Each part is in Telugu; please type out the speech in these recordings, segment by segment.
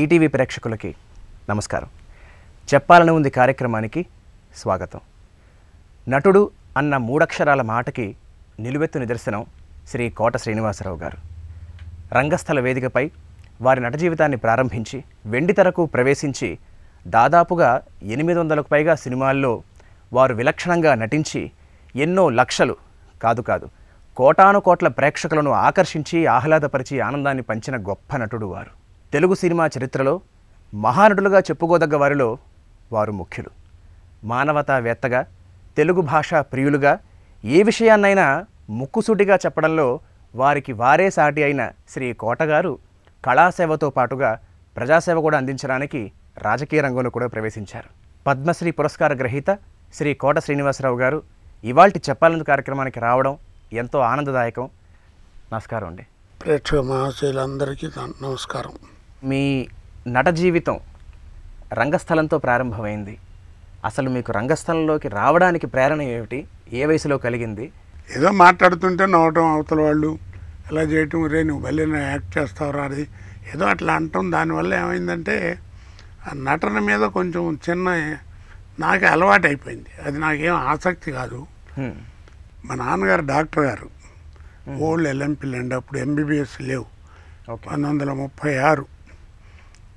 ఈటీవీ ప్రేక్షకులకి నమస్కారం. చెప్పాలని ఉంది కార్యక్రమానికి స్వాగతం. నటుడు అన్న మూడక్షరాల మాటకి నిలువెత్తు నిదర్శనం శ్రీ కోట శ్రీనివాసరావు గారు. రంగస్థల వేదికపై వారి నట జీవితాన్ని ప్రారంభించి వెండితెరకు ప్రవేశించి దాదాపుగా 800కు పైగా సినిమాల్లో వారు విలక్షణంగా నటించి ఎన్నో లక్షలు కాదు కోటాను కోట్ల ప్రేక్షకులను ఆకర్షించి ఆహ్లాదపరిచి ఆనందాన్ని పంచిన గొప్ప నటుడు వారు. తెలుగు సినిమా చరిత్రలో మహానటులుగా చెప్పుకోదగ్గ వారిలో వారు ముఖ్యులు. మానవతావేత్తగా, తెలుగు భాషా ప్రియులుగా ఏ విషయాన్నైనా ముక్కుసూటిగా చెప్పడంలో వారికి వారే సాటి అయిన శ్రీ కోటగారు కళాసేవతో పాటుగా ప్రజాసేవ కూడా అందించడానికి రాజకీయ రంగంలో కూడా ప్రవేశించారు. పద్మశ్రీ పురస్కార గ్రహీత శ్రీ కోట శ్రీనివాసరావు గారు ఇవాల్టి చెప్పాలని కార్యక్రమానికి రావడం ఎంతో ఆనందదాయకం. నమస్కారం అండి. ప్రేక్షక మహాశయులందరికీ నమస్కారం. మీ నట జీవితం రంగస్థలంతో ప్రారంభమైంది. అసలు మీకు రంగస్థలంలోకి రావడానికి ప్రేరణ ఏమిటి? ఏ వయసులో కలిగింది? ఏదో మాట్లాడుతుంటే నవ్వటం, అవతల వాళ్ళు ఎలా చేయటం, రే నువ్వు భలే యాక్ట్ చేస్తావురా, అది ఏదో అట్లా అంటాం. దానివల్ల ఏమైందంటే ఆ నటన మీద కొంచెం చిన్న నాకే అలవాటు అయిపోయింది. అది నాకేం ఆసక్తి కాదు. మా నాన్నగారు డాక్టర్ గారు, ఓల్డ్ ఎల్ఎంపీలు అండి, అప్పుడు ఎంబీబీఎస్ లేవు. 1936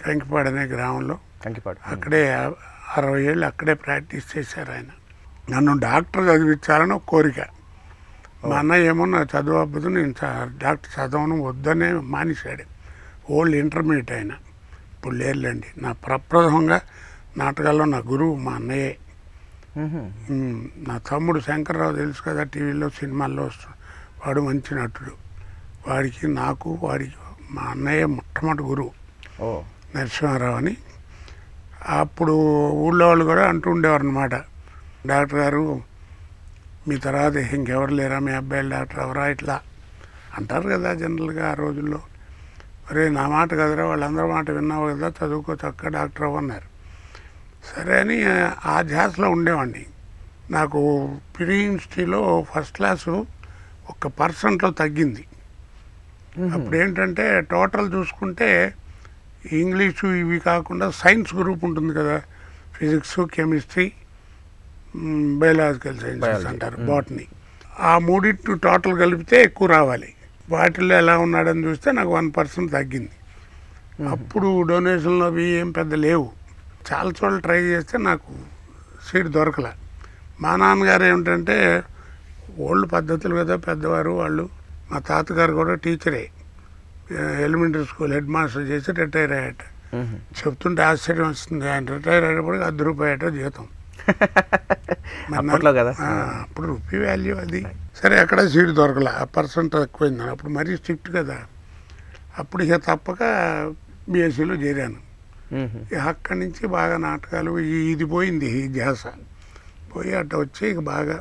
కంకిపాడు అనే గ్రామంలో, అక్కడే 60 ఏళ్ళు అక్కడే ప్రాక్టీస్ చేశారు ఆయన. నన్ను డాక్టర్ చదివించాలని ఒక కోరిక. మా అన్నయ్య ఏమో నా చదువు అబ్బదు, నేను డాక్టర్ చదవను వద్దనే మానేశాడు. ఓల్డ్ ఇంటర్మీడియట్ ఆయన, ఇప్పుడు లేరులేండి. నా ప్రప్రథమంగా నాటకాల్లో నా గురువు మా అన్నయ్యే. నా తమ్ముడు శంకర్రావు తెలుసు కదా, టీవీలో సినిమాల్లో వస్తుంది, వాడు మంచి నటుడు. వాడికి వాడికి మా అన్నయ్య మొట్టమొదటి గురువు నరసింహారావు అని. అప్పుడు ఊళ్ళో వాళ్ళు కూడా అంటూ ఉండేవారు అనమాట, డాక్టర్ గారు మీ తర్వాత ఇంకెవరు లేరా, మీ అబ్బాయిలు డాక్టర్ ఎవరా, ఇట్లా అంటారు కదా జనరల్గా ఆ రోజుల్లో. అరే నా మాట కదరా, వాళ్ళందరి మాట విన్నావు కదా, చదువుకో చక్కగా డాక్టర్ అవ్వన్నారు. సరే అని ఆ ధ్యాసలో ఉండేవాడిని. నాకు ప్రీ యూనివర్సిటీలో ఫస్ట్ క్లాసు 1% తగ్గింది. అప్పుడు ఏంటంటే టోటల్ చూసుకుంటే ఇంగ్లీషు ఇవి కాకుండా సైన్స్ గ్రూప్ ఉంటుంది కదా, ఫిజిక్స్, కెమిస్ట్రీ, బయాలజికల్ సైన్సెస్ అంటారు, బాటనీ. ఆ మూడింటి టోటల్ కలిపితే ఎక్కువ రావాలి. వాటిల్లో ఎలా ఉన్నాడని చూస్తే నాకు 1% తగ్గింది. అప్పుడు డొనేషన్లు అవి ఏం పెద్ద లేవు. చాలా చోట్ల ట్రై చేస్తే నాకు సీట్ దొరకలే. మా నాన్నగారు ఏమిటంటే ఓల్డ్ పద్ధతులు కదా పెద్దవారు వాళ్ళు. మా తాతగారు కూడా టీచరే, ఎలిమెంటరీ స్కూల్ హెడ్ మాస్టర్ చేసి రిటైర్ అయ్యాట. చెప్తుంటే ఆశ్చర్యం వస్తుంది. ఆయన రిటైర్ అయ్యేటప్పటికి ₹10 జీతం. అప్పుడు రూపీ వాల్యూ అది. సరే ఎక్కడ సీట్ దొరకలే, ఆ % ఎక్కువైంది. అప్పుడు మరీ స్ట్రిక్ట్ కదా. అప్పుడు ఇక తప్పక బీఎస్సీలో చేరాను. అక్కడి నుంచి బాగా నాటకాలు ఇది పోయింది, ఈ ధ్యాస పోయి అట్ట వచ్చి ఇక బాగా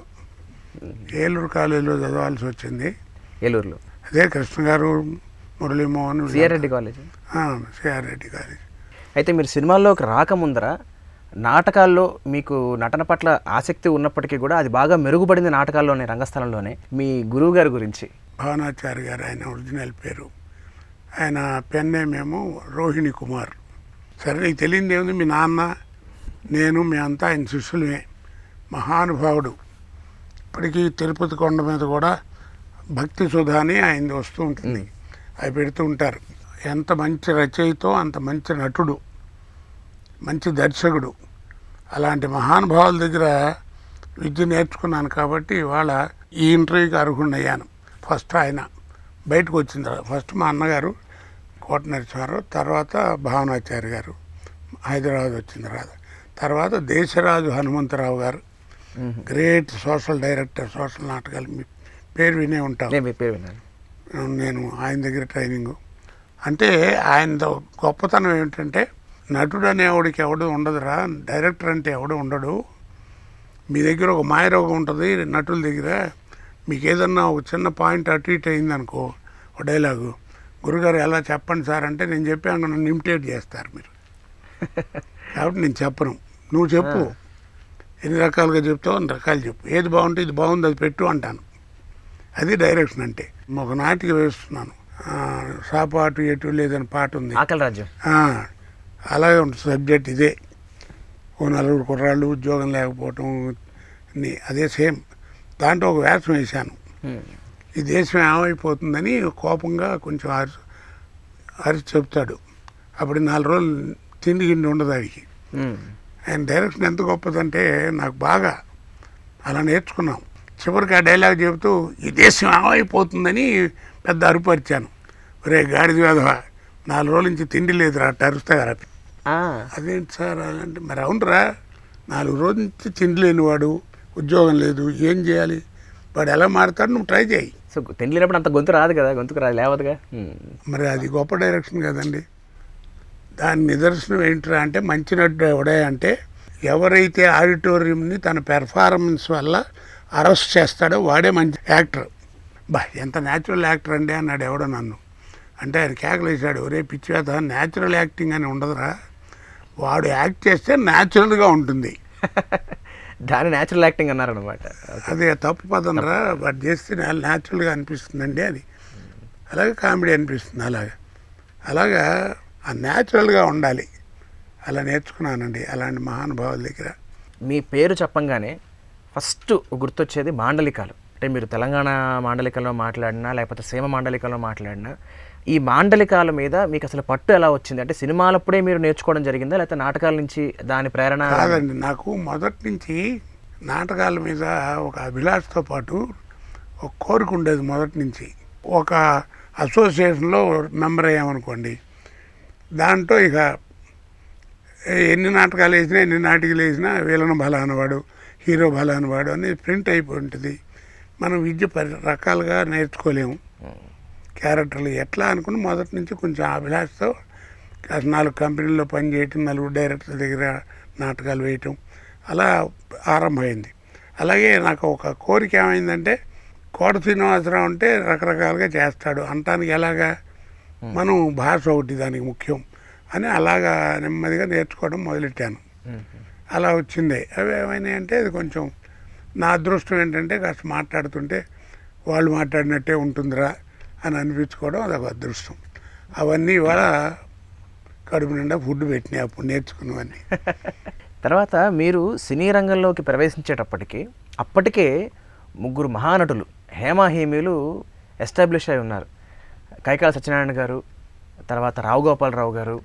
ఏలూరు కాలేజీలో చదవాల్సి వచ్చింది. ఏలూరులో అదే కృష్ణ గారు, మురళీమోహన్, సిఆర్రెడ్డి కాలేజ్. సిఆర్రెడ్డి కాలేజ్. అయితే మీరు సినిమాల్లోకి రాకముందర నాటకాల్లో మీకు నటన పట్ల ఆసక్తి ఉన్నప్పటికీ కూడా అది బాగా మెరుగుపడింది నాటకాల్లోనే, రంగస్థలంలోనే. మీ గురువు గారి గురించి? భావనాచార్య గారు ఆయన ఒరిజినల్ పేరు. ఆయన పెన్ నేమ్ ఏమో రోహిణి కుమార్. సరే నీకు తెలియదు ఏముంది, మీ నాన్న నేను మీ అంతా ఆయన శిష్యులమే. మహానుభావుడు. ఇప్పటికీ తిరుపతి కొండ మీద కూడా భక్తి సుధా అని ఆయనది వస్తూ ఉంటుంది, అవి పెడుతూ ఉంటారు. ఎంత మంచి రచయితో అంత మంచి నటుడు, మంచి దర్శకుడు. అలాంటి మహానుభావుల దగ్గర విద్య నేర్చుకున్నాను కాబట్టి ఇవాళ ఈ ఇంటర్వ్యూకి అర్హుడయ్యాను. ఫస్ట్ ఆయన బయటకు వచ్చిన తర్వాత ఫస్ట్ మా అన్నగారు కోట నరసింహారావు, తర్వాత భావనాచార్య గారు హైదరాబాద్ వచ్చిన తర్వాత దేశరాజు హనుమంతరావు గారు, గ్రేట్ సోషల్ డైరెక్టర్, సోషల్ నాటకాలు, మీ పేరు వినే ఉంటాను. నేను ఆయన దగ్గర ట్రైనింగు. అంటే ఆయన గొప్పతనం ఏమిటంటే, నటుడు అనేవాడికి ఎవడు ఉండదురా, డైరెక్టర్ అంటే ఎవడు ఉండడు. మీ దగ్గర ఒక మాయరోగం ఉంటుంది నటుల దగ్గర. మీకు ఏదన్నా ఒక చిన్న పాయింట్ అటు ఇటు అయిందనుకో, ఒక డైలాగు, గురుగారు ఎలా చెప్పండి సార్ అంటే నేను చెప్పాను, నన్ను ఇమిటేట్ చేస్తారు మీరు. కాబట్టి నేను చెప్పను, నువ్వు చెప్పు, ఎన్ని రకాలుగా చెప్తావు అన్ని రకాలు చెప్పు, ఏది బాగుంటే ఇది బాగుంది అది పెట్టు అంటాను. అది డైరెక్షన్ అంటే. ఒక నాటిక వేస్తున్నాను, సాపాటు ఎటు లేదని పాట ఉంది, ఆకలి రాజ్యం. అలాగే ఉంటుంది సబ్జెక్ట్ ఇదే. ఓ నలుగురు కుర్రాళ్ళు ఉద్యోగం లేకపోవటం అదే సేమ్. దాంట్లో ఒక వేషం వేశాను. ఈ దేశం ఏమైపోతుందని కోపంగా కొంచెం అరిచి చెప్తాడు. అప్పుడు 4 రోజులు తిండి గిండి ఉండదు ఆడికి. ఆయన డైరెక్షన్ ఎంత గొప్పదంటే నాకు బాగా అలా నేర్చుకున్నాం. చివరికి ఆ డైలాగ్ చెబుతూ ఈ దేశం ఏమైపోతుందని పెద్ద అరుపరిచాను. ఒరే గాడిద వేధవా, 4 రోజుల నుంచి తిండి లేదురా అట్ట అరుస్తారా. అదేంటి సార్ అంటే, మరి అవునరా, 4 రోజుల నుంచి తిండి లేనివాడు, ఉద్యోగం లేదు, ఏం చేయాలి, వాడు ఎలా మారుతాడు, నువ్వు ట్రై చేయి. సో తిండి లేనప్పుడు అంత గొంతు రాదు కదా, గొంతుకు రాదు, లేవదుగా. మరి అది గొప్ప డైరెక్షన్ కదండి. దాని నిదర్శనం ఏంట్రా అంటే, మంచి నటుడు ఎవడే అంటే ఎవరైతే ఆడిటోరియంని తన పెర్ఫార్మెన్స్ వల్ల అరెస్ట్ చేస్తాడో వాడే మంచి యాక్టర్. ఎంత న్యాచురల్ యాక్టర్ అండి అన్నాడు ఎవడో నన్ను. అంటే ఆయన కేకలేసాడు, ఒరే పిచ్చివేత, న్యాచురల్ యాక్టింగ్ అని ఉండదురా, వాడు యాక్ట్ చేస్తే న్యాచురల్గా ఉంటుంది. దాని న్యాచురల్ యాక్టింగ్ అన్నారనమాట. అదే తప్పు పదనరా, వాడు చేస్తే న్యాచురల్గా అనిపిస్తుందండి అని. అలాగే కామెడీ అనిపిస్తుంది. అలాగా ఆ న్యాచురల్గా ఉండాలి. అలా నేర్చుకున్నానండి అలాంటి మహానుభావుల దగ్గర. మీ పేరు చెప్పంగానే ఫస్ట్ గుర్తొచ్చేది మాండలికాలు. అంటే మీరు తెలంగాణ మాండలికల్లో మాట్లాడినా లేకపోతే సీమ మాండలికల్లో మాట్లాడినా ఈ మాండలికాల మీద మీకు అసలు పట్టు ఎలా వచ్చింది? అంటే సినిమాలప్పుడే మీరు నేర్చుకోవడం జరిగిందా, లేకపోతే నాటకాల నుంచి దాని ప్రేరణ? కాదండి, నాకు మొదటి నుంచి నాటకాల మీద ఒక అభిలాషతో పాటు ఒక కోరిక ఉండేది. మొదటి నుంచి ఒక అసోసియేషన్లో మెంబర్ అయ్యామనుకోండి, దాంట్లో ఇక ఎన్ని నాటకాలు వేసినా ఎన్ని నాటికలు వేసినా విలన్ బలానవాడు, హీరో బలానవాడు అనేది ప్రింట్ అయిపోయి ఉంటుంది. మనం విద్య రకాలుగా నేర్చుకోలేము. క్యారెక్టర్లు ఎట్లా అనుకుని మొదటి నుంచి కొంచెం అభిలాషతో 4 కంపెనీల్లో పనిచేయటం, 4 డైరెక్టర్ల దగ్గర నాటకాలు వేయటం అలా ఆరంభమైంది. అలాగే నాకు ఒక కోరిక ఏమైందంటే, కోట శ్రీనివాసరావు అంటే రకరకాలుగా చేస్తాడు అంటానికి ఎలాగా, మనం భాష ఒకటి దానికి ముఖ్యం అని అలాగా నెమ్మదిగా నేర్చుకోవడం మొదలెట్టాను. అలా వచ్చింది. అవి ఏమైనాయంటే అది కొంచెం నా అదృష్టం ఏంటంటే కాస్త మాట్లాడుతుంటే వాళ్ళు మాట్లాడినట్టే ఉంటుందిరా అని అనిపించుకోవడం అదొక అదృష్టం. అవన్నీ ఇవాళ కడుపు నిండా ఫుడ్ పెట్టినాయి అప్పుడు నేర్చుకున్నవన్నీ. తర్వాత మీరు సినీ రంగంలోకి ప్రవేశించేటప్పటికి అప్పటికే 3 మహానటులు హేమాహేమీలు ఎస్టాబ్లిష్ అయి ఉన్నారు. కైకాల సత్యనారాయణ గారు, తర్వాత రావు గోపాలరావు గారు,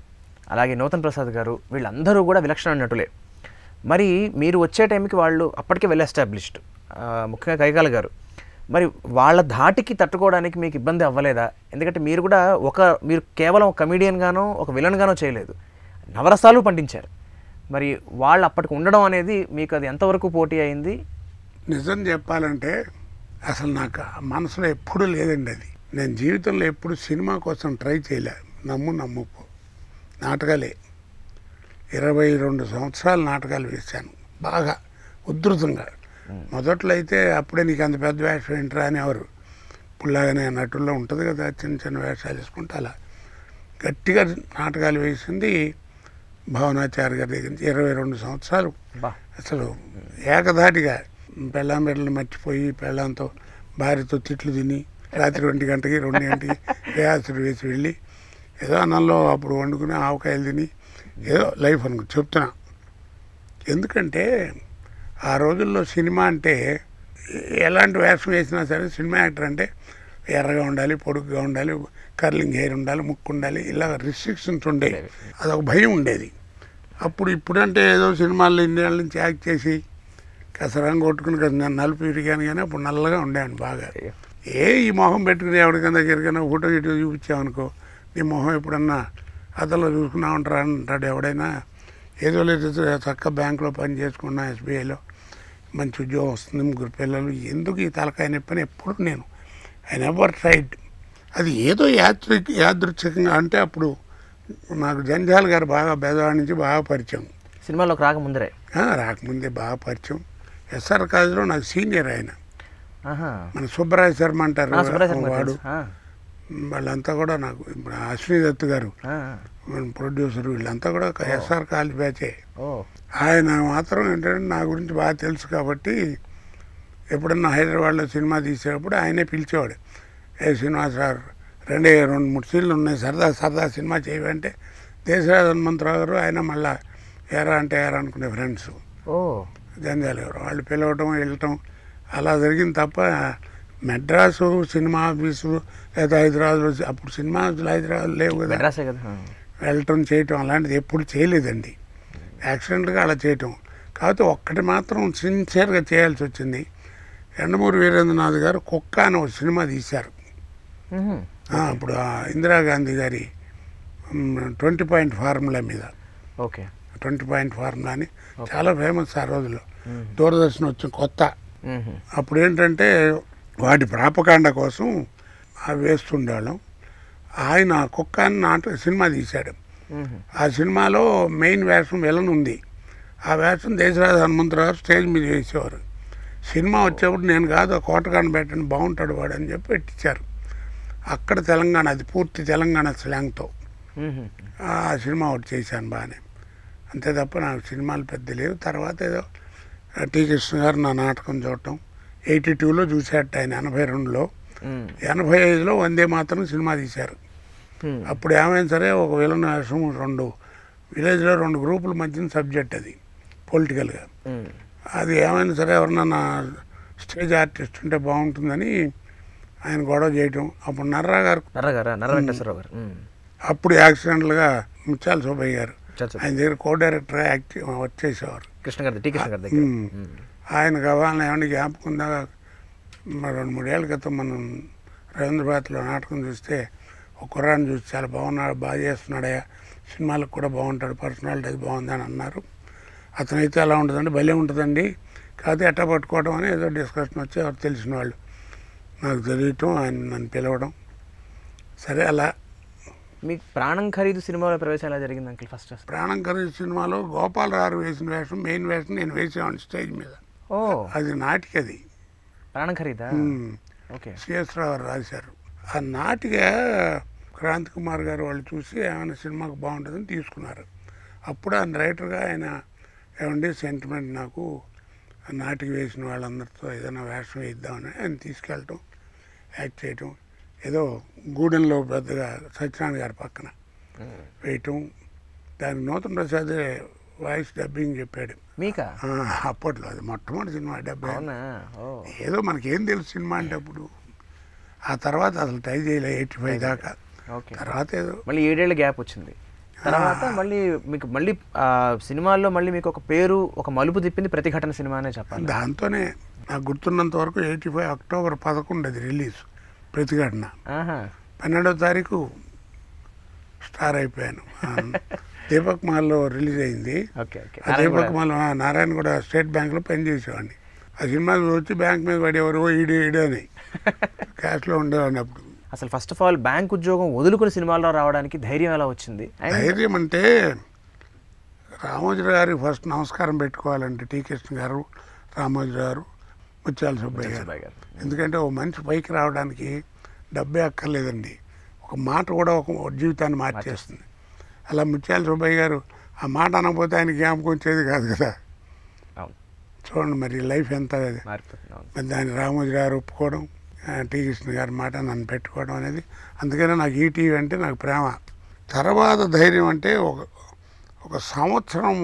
అలాగే నూతన్ ప్రసాద్ గారు, వీళ్ళందరూ కూడా విలక్షణ నటులే. మరి మీరు వచ్చే టైంకి వాళ్ళు అప్పటికే వెల్ ఎస్టాబ్లిష్డ్, ముఖ్యంగా కైకాల గారు. మరి వాళ్ళ ధాటికి తట్టుకోవడానికి మీకు ఇబ్బంది అవ్వలేదా? ఎందుకంటే మీరు కూడా మీరు కేవలం కమెడియన్గానో ఒక విలన్గానో చేయలేదు, నవరసాలు పండించారు. మరి వాళ్ళు అప్పటికి ఉండడం అనేది మీకు అది ఎంతవరకు పోటీ అయింది? నిజం చెప్పాలంటే అసలు నాకు మనసులో ఎప్పుడూ లేదండి అది. నేను జీవితంలో ఎప్పుడు సినిమా కోసం ట్రై చేయలే. నమ్ముకో, నాటకాలే 22 సంవత్సరాలు నాటకాలు వేశాను బాగా ఉధృతంగా. మొదట్లో అయితే అప్పుడే నీకు అంత పెద్ద వేషం ఏంట్రా అని ఎవరు, ఇప్పుడులాగానే నటుల్లో ఉంటుంది కదా చిన్న చిన్న వేషాలు వేసుకుంటే, అలా గట్టిగా నాటకాలు వేసింది భావనాచార్య గారి దగ్గర నుంచి 22 సంవత్సరాలు. అసలు ఏకధాటిగా పెళ్ళాం బిడ్డలు మర్చిపోయి, పెళ్ళాంతో భార్యతో తిట్లు తిని, రాత్రి 1 గంటకి 2 గంటకి రిహార్సల్ వేసి వెళ్ళి ఏదో అన్నంలో అప్పుడు వండుకుని ఆవకాయలు తిని ఏదో లైఫ్ అనుకో చెప్తున్నా. ఎందుకంటే ఆ రోజుల్లో సినిమా అంటే ఎలాంటి వేషం వేసినా సరే సినిమా యాక్టర్ అంటే ఎర్రగా ఉండాలి, పొడుగ్గా ఉండాలి, కర్లింగ్ హెయిర్ ఉండాలి, ముక్కు ఉండాలి, ఇలా రిస్ట్రిక్షన్స్ ఉండేవి. అదొక భయం ఉండేది. ఇప్పుడంటే ఏదో సినిమాల్లో ఇండియాల నుంచి యాక్ట్ చేసి కాస్త రంగు కొట్టుకుని కదా నేను నలుపు విరిగాను, కానీ అప్పుడు నల్లగా ఉండేవాడిని బాగా. ఈ మొహం పెట్టుకుని ఎవరికైనా దగ్గరికైనా ఫోటో ఇటు చూపించామనుకో, నీ మొహం ఎప్పుడన్నా అతలో చూసుకున్నా ఉంటారా అంటాడు ఎవడైనా. ఏదో లేదు చక్క బ్యాంకులో పని చేసుకున్నా, ఎస్బీఐలో మంచి ఉద్యోగం వస్తుంది, 3 పిల్లలు, ఎందుకు ఈ తలకాయ నొప్పని ఎప్పుడు నేను ఐ నెవర్ ట్రైడ్. అది ఏదో యాదృచ్ఛికంగా అంటే అప్పుడు నాకు జంజాల్ గారు బాగా బెదవాడి నుంచి బాగా పరిచయం. సినిమాలోకి రాకముందే బాగా పరిచయం. ఎస్ఆర్ కాలేజీలో నాకు సీనియర్ ఆయన. మన సుబ్బరాజ్ శర్మ అంటారు వాడు, వాళ్ళంతా కూడా నాకు అశ్విని దత్ గారు ప్రొడ్యూసర్, వీళ్ళంతా కూడా ఎస్ఆర్ కాలేజ్ బ్యాచే. ఆయన మాత్రం ఏంటంటే నా గురించి బాగా తెలుసు కాబట్టి ఎప్పుడన్నా హైదరాబాద్లో సినిమా తీసేటప్పుడు ఆయనే పిలిచేవాడు. సినిమా సార్ 2-3 సీన్లు ఉన్నాయి, సరదా సినిమా చేయమంటే దేశరాజు హనుమంతరావు గారు ఆయన మళ్ళీ ఏరా అంటే ఏరా అనుకునే ఫ్రెండ్స్ ఓ జంధ్యాల గారు వాళ్ళు పిలవటం వెళ్ళటం అలా జరిగింది తప్ప మెడ్రాసు సినిమా ఆఫీసు లేదా హైదరాబాద్లో అప్పుడు సినిమా ఆఫీసులు హైదరాబాద్ లేవు కదా, మెడ్రాసే కదా. వెళ్ళటం చేయటం అలాంటిది ఎప్పుడు చేయలేదండి. యాక్సిడెంట్గా అలా చేయటం. కాకపోతే ఒక్కటి మాత్రం సిన్సియర్గా చేయాల్సి వచ్చింది. యండమూరి వీరేంద్రనాథ్ గారు కుక్క అని ఒక సినిమా తీశారు. అప్పుడు ఇందిరాగాంధీ గారి 20 పాయింట్ ఫార్ములా మీద. ఓకే. 20 పాయింట్ ఫార్ములా అని చాలా ఫేమస్ ఆ రోజుల్లో. దూరదర్శన్ వచ్చిన కొత్త. అప్పుడు ఏంటంటే వాటి ప్రాపకాండ కోసం అవి వేస్తుండేవాళ్ళం. ఆయన కుక్క అని సినిమా తీశాడు. ఆ సినిమాలో మెయిన్ వేషం విలన్ ఉంది. ఆ వేషం దేశరాజు హనుమంతరావు స్టేజ్ మీద వేసేవారు. సినిమా వచ్చేప్పుడు నేను కాదు కోటగాని పెట్టండి బాగుంటాడు వాడు అని చెప్పి పెట్టించారు. అక్కడ తెలంగాణ, అది పూర్తి తెలంగాణ స్లాంగ్తో ఆ సినిమా ఒకటి చేశాను బాగానే. అంతే తప్ప నాకు సినిమాలు పెద్ద లేవు. తర్వాత ఏదో టి కృష్ణ గారు నా నాటకం చూడటం 82లో చూసేట ఆయన, 82లో. 85లో వందే మాత్రం సినిమా తీశారు. అప్పుడు ఏమైనా సరే ఒక విలన్ వేషం, 2 విలేజ్లో 2 గ్రూపుల మధ్యన సబ్జెక్ట్ అది పొలిటికల్గా. అది ఏమైనా సరే ఎవరన్నా స్టేజ్ ఆర్టిస్ట్ ఉంటే బాగుంటుందని ఆయన గొడవ చేయటం. అప్పుడు నర్రా గారు అప్పుడు యాక్సిడెంట్లుగా ముత్యాల సుబ్బయ్య గారు ఆయన దగ్గర కో డైరెక్టర్ వర్క్ చేసేవారు. ఆయన కావాలని ఏమన్నా జ్ఞాపకం ఉందా, 2-3 ఏళ్ళ క్రితం మనం రవీంద్రభారతిలో నాటకం చూస్తే ఒక కుర్రాన్ని చూసి చాలా బాగున్నాడు, బాగా చేస్తున్నాడయా, సినిమాలకు కూడా బాగుంటాడు, పర్సనాలిటీ అది బాగుందని అన్నారు. అతనైతే ఎలా ఉంటుందండి, భలే ఉంటుందండి, కాకపోతే ఎట్టా పట్టుకోవడం అని ఏదో డిస్కషన్ వచ్చి ఎవరు తెలిసిన వాళ్ళు నాకు తెలియటం, ఆయన నన్ను పిలవడం. సరే అలా. మీకు ప్రాణం ఖరీదు సినిమాలో ప్రవేశం ఎలా జరిగింది అంకిల్? ఫస్ట్ ప్రాణం ఖరీదు సినిమాలో గోపాలరావు వేసిన వేషం, మెయిన్ వేషం నేను వేసేవాడిని స్టేజ్ మీద. ఓ, అది నాటిక. అది ప్రాణం ఖరీదా? ఓకే. సిఎస్ రావు రాశారు ఆ నాటిక. క్రాంతి కుమార్ గారు వాళ్ళు చూసి ఏమైనా సినిమాకు బాగుంటుందని తీసుకున్నారు. అప్పుడు ఆయన రైటర్గా ఆయన ఏమండి సెంటిమెంట్ నాకు నాటిక వేసిన వాళ్ళందరితో ఏదైనా వేషం వేద్దామని ఆయన తీసుకెళ్ళటం, యాక్ట్ చేయటం. ఏదో గూడెంలో పెద్దగా సత్యనారాయణ గారి పక్కన వేయటం. దానికి నూతన ప్రసాద్ వాయిస్ డబ్బింగ్ చెప్పాడు. మీకా? అప్పట్లో అది మొట్టమొదటి సినిమా 70. ఏదో మనకేం తెలుసు సినిమా అంటే అప్పుడు. ఆ తర్వాత అసలు ట్రై చేయలే 85 దాకా. తర్వాత ఏదో మళ్ళీ 7 ఏళ్ళ గ్యాప్ వచ్చింది. తర్వాత మళ్ళీ మీకు మళ్ళీ సినిమాల్లో మళ్ళీ మీకు ఒక పేరు, ఒక మలుపు తిప్పింది ప్రతిఘటన సినిమా అనే చెప్పాలి. దాంతోనే నాకు గుర్తున్నంత వరకు 85 అక్టోబర్ 11 అది రిలీజ్. ప్రతిఘటన 12వ తారీఖు స్టార్ అయిపోయాను. దీపక్ మాల్లో రిలీజ్ అయింది. ఆ దీపక్ మాల్ నారాయణ కూడా స్టేట్ బ్యాంక్లో పనిచేసేవాడిని. ఆ సినిమా వచ్చి బ్యాంక్ మీద పడేవారు, ఈడు అని క్యాష్లో ఉండేవాడిని. అప్పుడు అసలు ఫస్ట్ ఆఫ్ ఆల్ బ్యాంక్ ఉద్యోగం వదులుకుని సినిమాల్లో రావడానికి ధైర్యం ఎలా వచ్చింది? ధైర్యం అంటే రామోజీరావు గారికి ఫస్ట్ నమస్కారం పెట్టుకోవాలంటే టి కృష్ణ గారు, రామోజీరావు గారు, ముత్యాల సుబ్బయ్య గారు. ఎందుకంటే ఓ మనిషి పైకి రావడానికి డబ్బే అక్కర్లేదండి, ఒక మాట కూడా ఒక జీవితాన్ని మార్చేస్తుంది. అలా ముత్యాల సుబ్బయ్య గారు ఆ మాట అనకపోతే ఆయన జ్ఞాపకం వచ్చేది కాదు కదా. చూడండి మరి లైఫ్ ఎంత. మరి దాన్ని రామోజీరావు గారు ఒప్పుకోవడం, టి కృష్ణ గారి మాట నన్ను పెట్టుకోవడం అనేది. అందుకనే నాకు ఈటీవీ అంటే నాకు ప్రేమ. తర్వాత ధైర్యం అంటే ఒక సంవత్సరం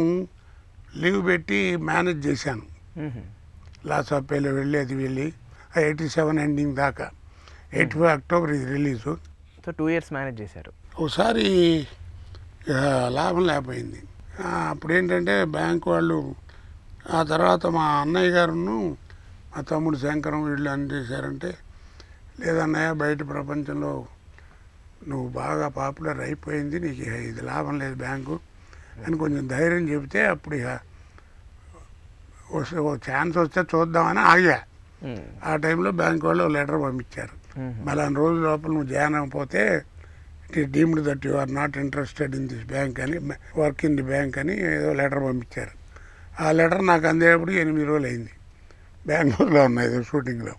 లీవ్ పెట్టి మేనేజ్ చేశాను. లాస్ ఆఫ్ పేలో వెళ్ళి అది వెళ్ళి 87 ఎండింగ్ దాకా. 85 అక్టోబర్ ఇది రిలీజు. సో 2 years మేనేజ్ చేశారు. ఒకసారి లాభం లేకపోయింది. అప్పుడు ఏంటంటే బ్యాంక్ వాళ్ళు, ఆ తర్వాత మా అన్నయ్య గారును మా తమ్ముడు శంకరం వీళ్ళు అని చేశారంటే, లేదన్నయ్య బయట ప్రపంచంలో నువ్వు బాగా పాపులర్ అయిపోయింది, నీకు ఇది లాభం లేదు బ్యాంకు అని కొంచెం ధైర్యం చెబితే అప్పుడు ఇక ఓ ఛాన్స్ వస్తే చూద్దామని ఆగా. ఆ టైంలో బ్యాంక్ వాళ్ళు లెటర్ పంపించారు, మళ్ళీ రోజుల లోపల నువ్వు జాయిన్ అయిపోతే it is deemed that you are not interested in this bank అని, వర్క్ ఇన్ ది బ్యాంక్ అని ఏదో లెటర్ పంపించారు. ఆ లెటర్ నాకు అందేటప్పుడు 8 రోజులు అయింది. బెంగళూరులో ఉన్నాయి ఏదో షూటింగ్లో.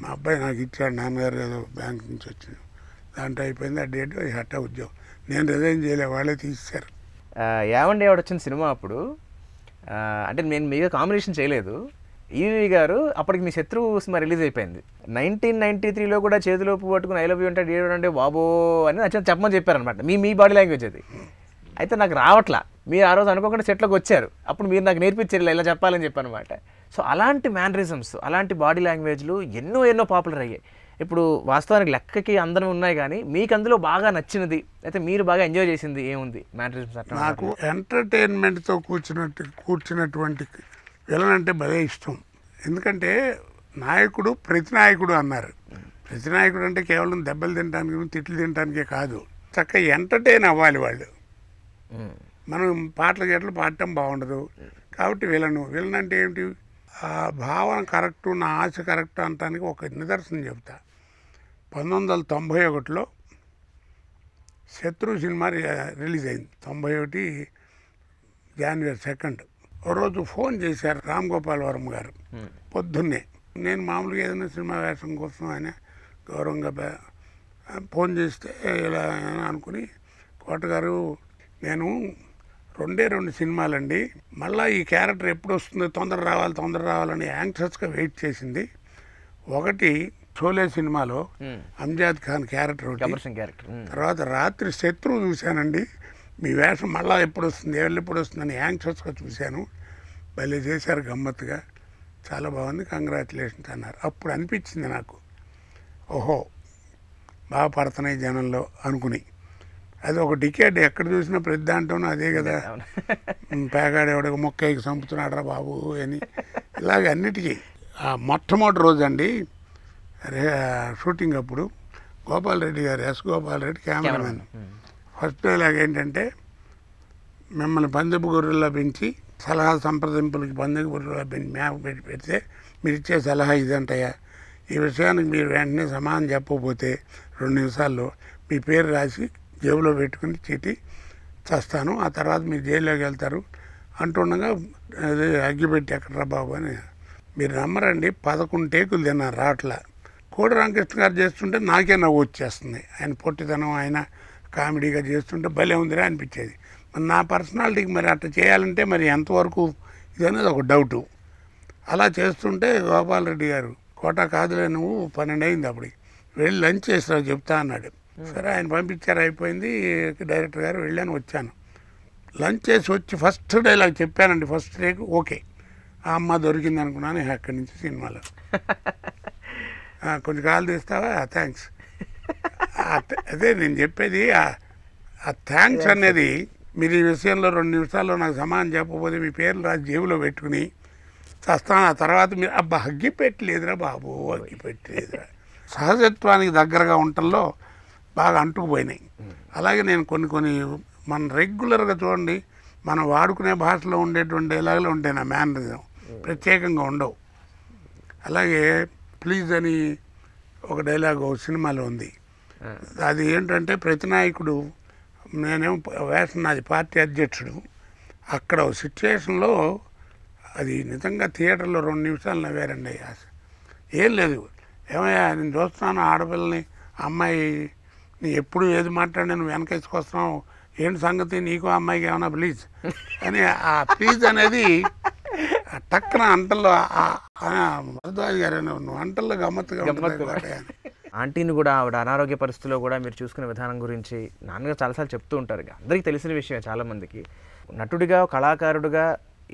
మా అబ్బాయి నాకు ఇచ్చాడు, నాన్నగారు ఏదో బ్యాంక్ నుంచి వచ్చింది, దాంట్లో అయిపోయింది. ఆ డేట్ హట్ట ఉద్యోగం. నేను రిజైన్ చేయలే, వాళ్ళే తీసేశారు. ఏమండి ఎవడు వచ్చిన సినిమా అప్పుడు, అంటే నేను మీద కాంబినేషన్ చేయలేదు. ఈవీ గారు అప్పటికి మీ శత్రువు సినిమా రిలీజ్ అయిపోయింది. 1993లో కూడా చేతిలో పువ్వు పట్టుకుని ఐ లవ్ యూ అంటే అంటే బాబో అని నచ్చిన చెప్పమని చెప్పారనమాట. మీ బాడీ లాంగ్వేజ్ అది. అయితే నాకు రావట్లా. మీరు ఆ రోజు అనుకోకుండా సెట్లోకి వచ్చారు, అప్పుడు మీరు నాకు నేర్పించారు ఇలా చెప్పాలని చెప్పనమాట. సో అలాంటి మ్యానరిజమ్స్, అలాంటి బాడీ లాంగ్వేజ్లు ఎన్నో ఎన్నో పాపులర్ అయ్యాయి. ఇప్పుడు వాస్తవానికి లెక్కకి అందరం ఉన్నాయి, కానీ మీకు అందులో బాగా నచ్చినది అయితే మీరు బాగా ఎంజాయ్ చేసింది ఏముంది మ్యానరిజమ్స్? అట్లా నాకు ఎంటర్టైన్మెంట్తో కూర్చున్నటువంటి విలన్ అంటే భలే ఇష్టం. ఎందుకంటే నాయకుడు ప్రతినాయకుడు అన్నారు. ప్రతినాయకుడు అంటే కేవలం దెబ్బలు తినడానికి తిట్లు తినడానికే కాదు, చక్కగా ఎంటర్టైన్ అవ్వాలి వాళ్ళు. మనం పాటలు గేటలు పాడటం బాగుండదు కాబట్టి విలన్ అంటే ఏమిటి, ఆ భావన కరెక్టు, నా ఆశ కరెక్ట్ అనటానికి ఒక నిదర్శనం చెప్తా. 1991లో శత్రు సినిమా రిలీజ్ అయింది. 91 జనవరి 2. ఒక రోజు ఫోన్ చేశారు రామ్ గోపాల్ వర్మ గారు పొద్దున్నే. నేను మామూలుగా ఏదైనా సినిమా వేషం కోసం ఆయన గౌరవంగా ఫోన్ చేస్తే ఇలా అనుకుని, కోట గారు నేను 2 సినిమాలండి, మళ్ళీ ఈ క్యారెక్టర్ ఎప్పుడు వస్తుందో తొందర రావాలని యాంగ్షస్గా వెయిట్ చేసింది. ఒకటి షోలే సినిమాలో అంజాద్ ఖాన్ క్యారెక్టర్ ఒకటి, తర్వాత రాత్రి శత్రువు చూశానండి, మీ వేషం మళ్ళీ ఎప్పుడు వస్తుందని యాంగ్షస్గా చూశాను, భలే చేశారు గమ్మత్తుగా, చాలా బాగుంది, కంగ్రాచులేషన్స్ అన్నారు. అప్పుడు అనిపించింది నాకు, ఓహో బాగా పడుతున్నాయి జనంలో అనుకుని. అది ఒక డికేడ్, ఎక్కడ చూసినా ప్రతి దాంట్లోనూ అదే కదా, పేగాడు ఎవడో మొక్కకి చంపుతున్నాడు రా బాబు అని, ఇలాగ అన్నిటికీ. మొట్టమొదటి రోజు అండి షూటింగ్ అప్పుడు గోపాల్ రెడ్డి గారు, Gopal Reddy cameraman, first dialogue ఏంటంటే, మిమ్మల్ని పందెపు గొర్రెల్లో పెంచి సలహా సంప్రదింపులకి పందెపు గొర్రెల్లో పెంచి మేప పెడితే మీరు ఇచ్చే సలహా ఇదంటయ్యా, ఈ విషయానికి మీరు వెంటనే సమాధానం చెప్పకపోతే 2 నిమిషాల్లో మీ పేరు రాసి జేబులో పెట్టుకుని చీటి చేస్తాను, ఆ తర్వాత మీరు జైల్లోకి వెళ్తారు అంటుండగా అదే అగ్గిపెట్టి ఎక్కడరా బాబు అని. మీరు నమ్మరండి, 11 టేకులు తిన్నారు రాట్ల. కోడి రామకృష్ణ గారు చేస్తుంటే నాకే నవ్వు వచ్చేస్తుంది, ఆయన పొట్టితనం, ఆయన కామెడీగా చేస్తుంటే భలే ఉందిరా అనిపించేది. మరి నా పర్సనాలిటీకి మరి అట్లా చేయాలంటే మరి ఎంతవరకు ఇది అనేది ఒక డౌటు. అలా చేస్తుంటే గోపాల్ రెడ్డి గారు, కోట కాదులే నువ్వు 12 అయింది అప్పటికి, వెళ్ళి లంచ్ చేసిరా చెప్తా అన్నాడు. సరే ఆయన పంపించారు, అయిపోయింది. డైరెక్టర్ గారు వెళ్ళాను, వచ్చాను, లంచ్ చేసి వచ్చి ఫస్ట్ డైలాగ్ చెప్పానండి, ఫస్ట్ టేక్ ఓకే, ఆ అమ్మ దొరికింది అనుకున్నాను. అక్కడి నుంచి సినిమాలో కొంచెం కాలు తీస్తావా, థ్యాంక్స్. అదే నేను చెప్పేది, ఆ థ్యాంక్స్ అనేది మీరు ఈ విషయంలో 2 నిమిషాల్లో నాకు సమాధానం చెప్పకపోతే మీ పేర్లు రాసి జేబులో పెట్టుకుని చేస్తాను, ఆ తర్వాత మీరు అబ్బా అగ్గి పెట్టలేదురా బాబు, అగ్గి పెట్టలేదురా. సహజత్వానికి దగ్గరగా ఉండటంలో బాగా అంటుకుపోయినాయి. అలాగే నేను కొన్ని మనం రెగ్యులర్గా చూడండి, మనం వాడుకునే భాషలో ఉండేటువంటి డైలాగులు ఉంటాయి, నా మేనరిజం ప్రత్యేకంగా ఉండవు. అలాగే ప్లీజ్ అని ఒక డైలాగ్ సినిమాలో ఉంది. అది ఏంటంటే, ప్రతినాయకుడు, నేనేమో వేషం నాది పార్టీ అధ్యక్షుడు, అక్కడ సిచ్యువేషన్లో అది నిజంగా థియేటర్లో 2 నిమిషాలు నవ్వారండి. ఏం లేదు, ఏమయ్యా నేను చూస్తున్నాను ఆడపిల్లని, అమ్మాయి నీ ఎప్పుడు ఏది మాట్లాడినా నువ్వు వెనకేసుకొస్తున్నావు, ఏంటి సంగతి, నీకు అమ్మాయికి ఏమన్నా ప్లీజ్ అని. ఆ ప్లీజ్ అనేది టక్కున అంటల్లో మధురాజు గారు నువ్వు అంటల్లో గమ్మత్తుగా ఉంటుంది. ఆంటీని కూడా ఆవిడ అనారోగ్య పరిస్థితిలో కూడా మీరు చూసుకునే విధానం గురించి నాన్నగారు చాలాసార్లు చెప్తూ ఉంటారు. అందరికీ తెలిసిన విషయం చాలామందికి. నటుడిగా, కళాకారుడిగా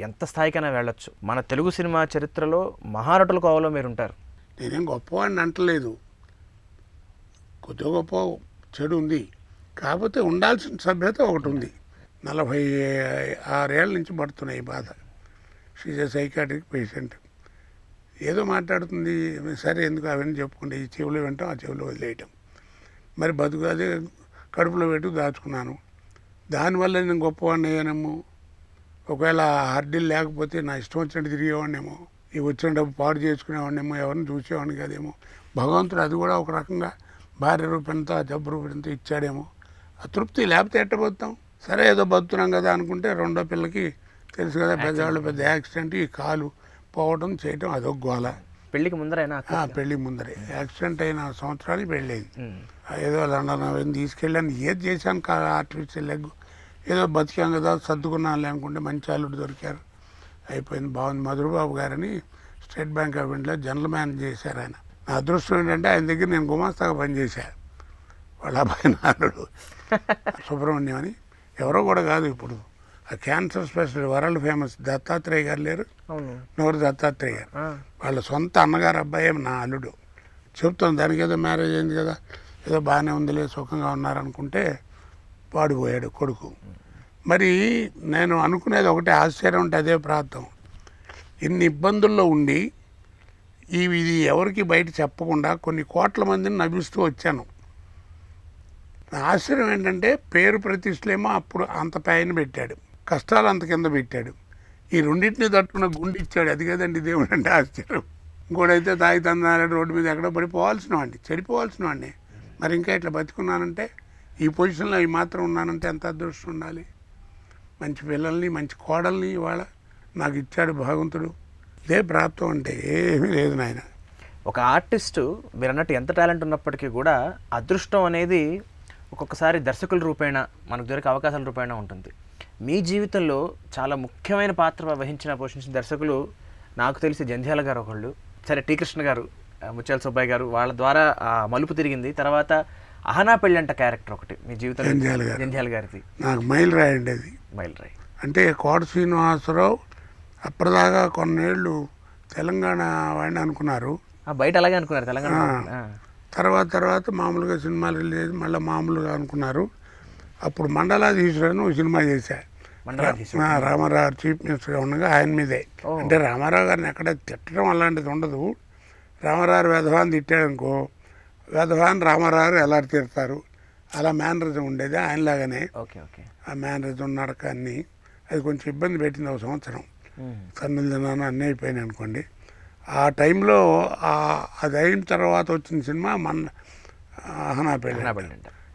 ఎంత స్థాయికైనా వెళ్ళొచ్చు. మన తెలుగు సినిమా చరిత్రలో మహానటుల కోవలో మీరు ఉంటారు. నేనేం గొప్పవాడిని అంటలేదు, కొద్దిగా గొప్ప చెడు ఉంది, కాకపోతే ఉండాల్సిన సభ్యత ఒకటి ఉంది. 46 ఏళ్ళ నుంచి పడుతున్నాయి ఈ బాధ. షీజ్ ఏ సైకాట్రిక్ పేషెంట్, ఏదో మాట్లాడుతుంది, సరే ఎందుకు అవన్నీ చెప్పుకుంటే ఈ చెవిలో వింటాం, ఆ చెవిలో వదిలేయటం. మరి బతుకు అదే కడుపులో పెట్టి దాచుకున్నాను, దానివల్ల నేను గొప్పవాడిని అయ్యానేమో. ఒకవేళ హర్డీలు లేకపోతే నా ఇష్టం వచ్చినట్టు తిరిగేవాడినేమో, ఈ వచ్చిన డబ్బు పాడు చేసుకునేవాడినేమో, ఎవరిని చూసేవాడిని కాదేమో. భగవంతుడు అది కూడా ఒక రకంగా భార్య రూపంతో, ఆ జబ్బు రూపంతో ఇచ్చాడేమో. ఆ తృప్తి లేకపోతే ఎట్టబోతాం. సరే ఏదో బతున్నాం కదా అనుకుంటే, 2వ పిల్లకి తెలుసు కదా పెద్దవాళ్ళు, పెద్ద యాక్సిడెంట్, ఈ కాలు పోవడం చేయటం అదొక గోల. పెళ్ళికి ముందరైనా? పెళ్ళికి ముందరే. యాక్సిడెంట్ అయిన సంవత్సరానికి పెళ్ళయింది. ఏదో లండన్ అవన్నీ తీసుకెళ్ళాను, ఏది చేశాను ఆర్టిఫిషియల్ లెగ్, ఏదో బతికాం కదా సర్దుకున్నాను అనుకుంటే మంచి అల్లుడు దొరికారు, అయిపోయింది, బాగుంది. మధురబాబు గారని స్టేట్ బ్యాంక్ ఆఫ్ ఇండియాలో జనరల్ మేనేజర్ చేశారు ఆయన. నా అదృష్టం ఏంటంటే ఆయన దగ్గర నేను గుమాస్తాగా పనిచేశాను. వాళ్ళ అబ్బాయి నాలుడు సుబ్రహ్మణ్యం అని ఎవరో కూడా కాదు, ఇప్పుడు ఆ cancer specialist world famous Dattatreya గారు లేరు, అవును. నోరు దత్తాత్రేయ గారు, వాళ్ళ సొంత అన్నగారు అబ్బాయి నా అల్లుడు. చెప్తాను దానికి ఏదో మ్యారేజ్ అయింది కదా, ఏదో బాగానే ఉందిలే సుఖంగా ఉన్నారనుకుంటే వాడు పోయాడు కొడుకు. మరి నేను అనుకునేది ఒకటే, ఆశ్చర్యం ఉంటే అదే ప్రాంతం. ఇన్ని ఇబ్బందుల్లో ఉండి ఇది ఎవరికి బయట చెప్పకుండా కొన్ని కోట్ల మందిని నవ్విస్తూ వచ్చాను. ఆశ్చర్యం ఏంటంటే పేరు ప్రతిష్టలేమో అప్పుడు అంత పైన పెట్టాడు, కష్టాలు అంత కింద పెట్టాడు. ఈ రెండింటిని తట్టుకున్న గుండె ఇచ్చాడు. అది కదండి దేవుడు అంటే ఆశ్చర్యం. ఇంకోటైతే తాగి తందాలని రోడ్డు మీద ఎక్కడ పడిపోవాల్సిన వాడిని, చెడిపోవాల్సిన వాడిని. మరి ఇంకా ఇట్లా బతుకున్నానంటే, ఈ పొజిషన్లో ఈ మాత్రం ఉన్నానంటే ఎంత అదృష్టం ఉండాలి. మంచి పిల్లల్ని మంచి కోడల్ని ఇవాళ నాకు ఇచ్చాడు భగవంతుడు. ఇదే ప్రాప్తం అంటే ఏమీ లేదు నాయన. ఒక ఆర్టిస్టు మీరు అన్నట్టు ఎంత టాలెంట్ ఉన్నప్పటికీ కూడా అదృష్టం అనేది ఒక్కొక్కసారి దర్శకుల రూపేణ మనకు దొరికే అవకాశాల రూపేణ ఉంటుంది. మీ జీవితంలో చాలా ముఖ్యమైన పాత్ర పోషించిన దర్శకులు నాకు తెలిసి జంధ్యాల గారు ఒకళ్ళు, సరే టీ కృష్ణ గారు, ముత్యాల సుబ్బయ్య గారు, వాళ్ళ ద్వారా మలుపు తిరిగింది. తర్వాత అహనా పెళ్ళంట క్యారెక్టర్ ఒకటి మీ జీవితంలో జంధ్యాల గారిది నాకు మైలురాయి అండి. అది మైలురాయి అంటే కోట శ్రీనివాసరావు అప్పటిదాకా కొన్నేళ్ళు తెలంగాణ వాడిని అనుకున్నారు, బయట అలాగే అనుకున్నారు తెలంగాణ. తర్వాత మామూలుగా సినిమాలు రిలీజ్ మళ్ళీ మామూలుగా అనుకున్నారు. అప్పుడు మండలాధీశుడు ఒక సినిమా చేశా, రామారావు చీఫ్ మినిస్టర్గా ఉండగా ఆయన మీదే. అంటే రామారావు గారిని ఎక్కడ తిట్టడం అలాంటిది ఉండదు. రామారావు వేధవాన్ని తిట్టాడనుకో, వేధవాన్ని రామారావు ఎలా తిడతారు, అలా మేనరిజం ఉండేది ఆయనలాగానే. ఆ మేనరిజం నడక అన్నీ అది కొంచెం ఇబ్బంది పెట్టింది ఒక సంవత్సరం. తన్నులు తిన్నాను అన్నీ అయిపోయినాయి అనుకోండి. ఆ టైంలో అది అయిన తర్వాత వచ్చిన సినిమా అహనా పెళ్ళి.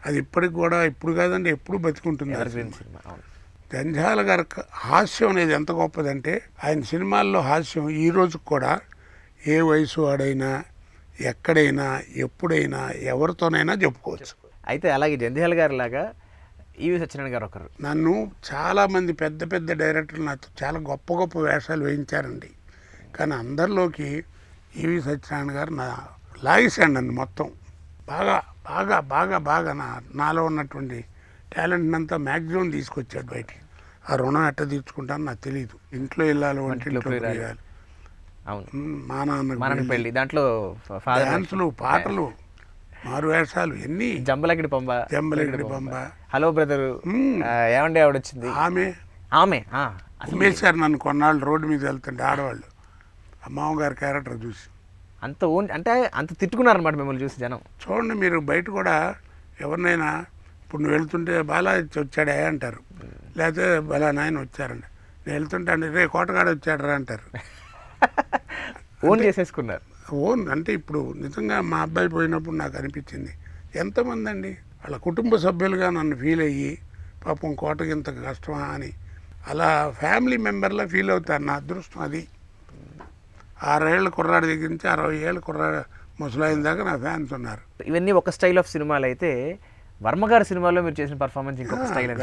అది ఇప్పటికి కూడా, ఇప్పుడు కాదండి ఎప్పుడు బతికుంటుంది. జంధ్యాల గారి హాస్యం అనేది ఎంత గొప్పదంటే, ఆయన సినిమాల్లో హాస్యం ఈ రోజుకి కూడా ఏ వయసు వాడైనా ఎక్కడైనా ఎప్పుడైనా ఎవరితోనైనా చెప్పుకోవచ్చు. అయితే అలాగే జంధ్యాల గారి లాగా ఈవి సత్యనారాయణ గారు ఒకరు. నన్ను చాలామంది పెద్ద పెద్ద డైరెక్టర్లు నాతో చాలా గొప్ప గొప్ప వేషాలు వేయించారండి. కానీ అందరిలోకి ఈవి సత్యనారాయణ గారు లాగేశాడు నన్ను మొత్తం. బాగా బాగా బాగా బాగా నాలో ఉన్నటువంటి టాలెంట్ అంతా మ్యాక్సిమం తీసుకొచ్చాడు బయటికి. ఆ రుణం ఎట్ట తీర్చుకుంటాను నాకు తెలియదు. ఇంట్లో వెళ్ళాలి, వంటింట్లో వెళ్ళాలి, మా నాన్న పెళ్ళి, దాంట్లో డాన్సులు, పాటలు, మారు వేషాలు ఎన్ని. జంబలకిడి పంబ, హలో బ్రదరు, ఏమండి ఆవిడ వచ్చింది, ఆమె ఉమ్మేశారు నన్ను కొన్నాళ్ళు రోడ్డు మీద వెళ్తుంటే ఆడవాళ్ళు. మామగారి క్యారెక్టర్ చూసి అంటే అంత తిట్టుకున్నారనమాట మిమ్మల్ని చూసి జనం. చూడండి మీరు బయట కూడా ఎవరినైనా ఇప్పుడు నువ్వు వెళ్తుంటే బాలా వచ్చాడే అంటారు, లేకపోతే బలా నాయన వచ్చారండి. నేను వెళ్తుంటే అంటే రే కోటగాడ వచ్చాడరా అంటారు. ఓన్ చేసేసుకున్నారు. ఓన్ అంటే ఇప్పుడు నిజంగా మా అబ్బాయి పోయినప్పుడు నాకు అనిపించింది, ఎంతమంది అండి వాళ్ళ కుటుంబ సభ్యులుగా నన్ను ఫీల్ అయ్యి పాపం కోటకి ఇంత కష్టమా అని అలా ఫ్యామిలీ మెంబర్లా ఫీల్ అవుతారు. నా అదృష్టం అది. 6 ఏళ్ళ కుర్రాడి దగ్గర నుంచి 60 ఏళ్ళ కుర్రాడు ముసలాయిన దాకా నా ఫ్యాన్స్ ఉన్నారు. ఇవన్నీ ఒక స్టైల్ ఆఫ్ సినిమాలు అయితే, వర్మ గారి సినిమాలో మీరు చేసిన పర్ఫార్మెన్స్ ఇంకొక స్టైల్.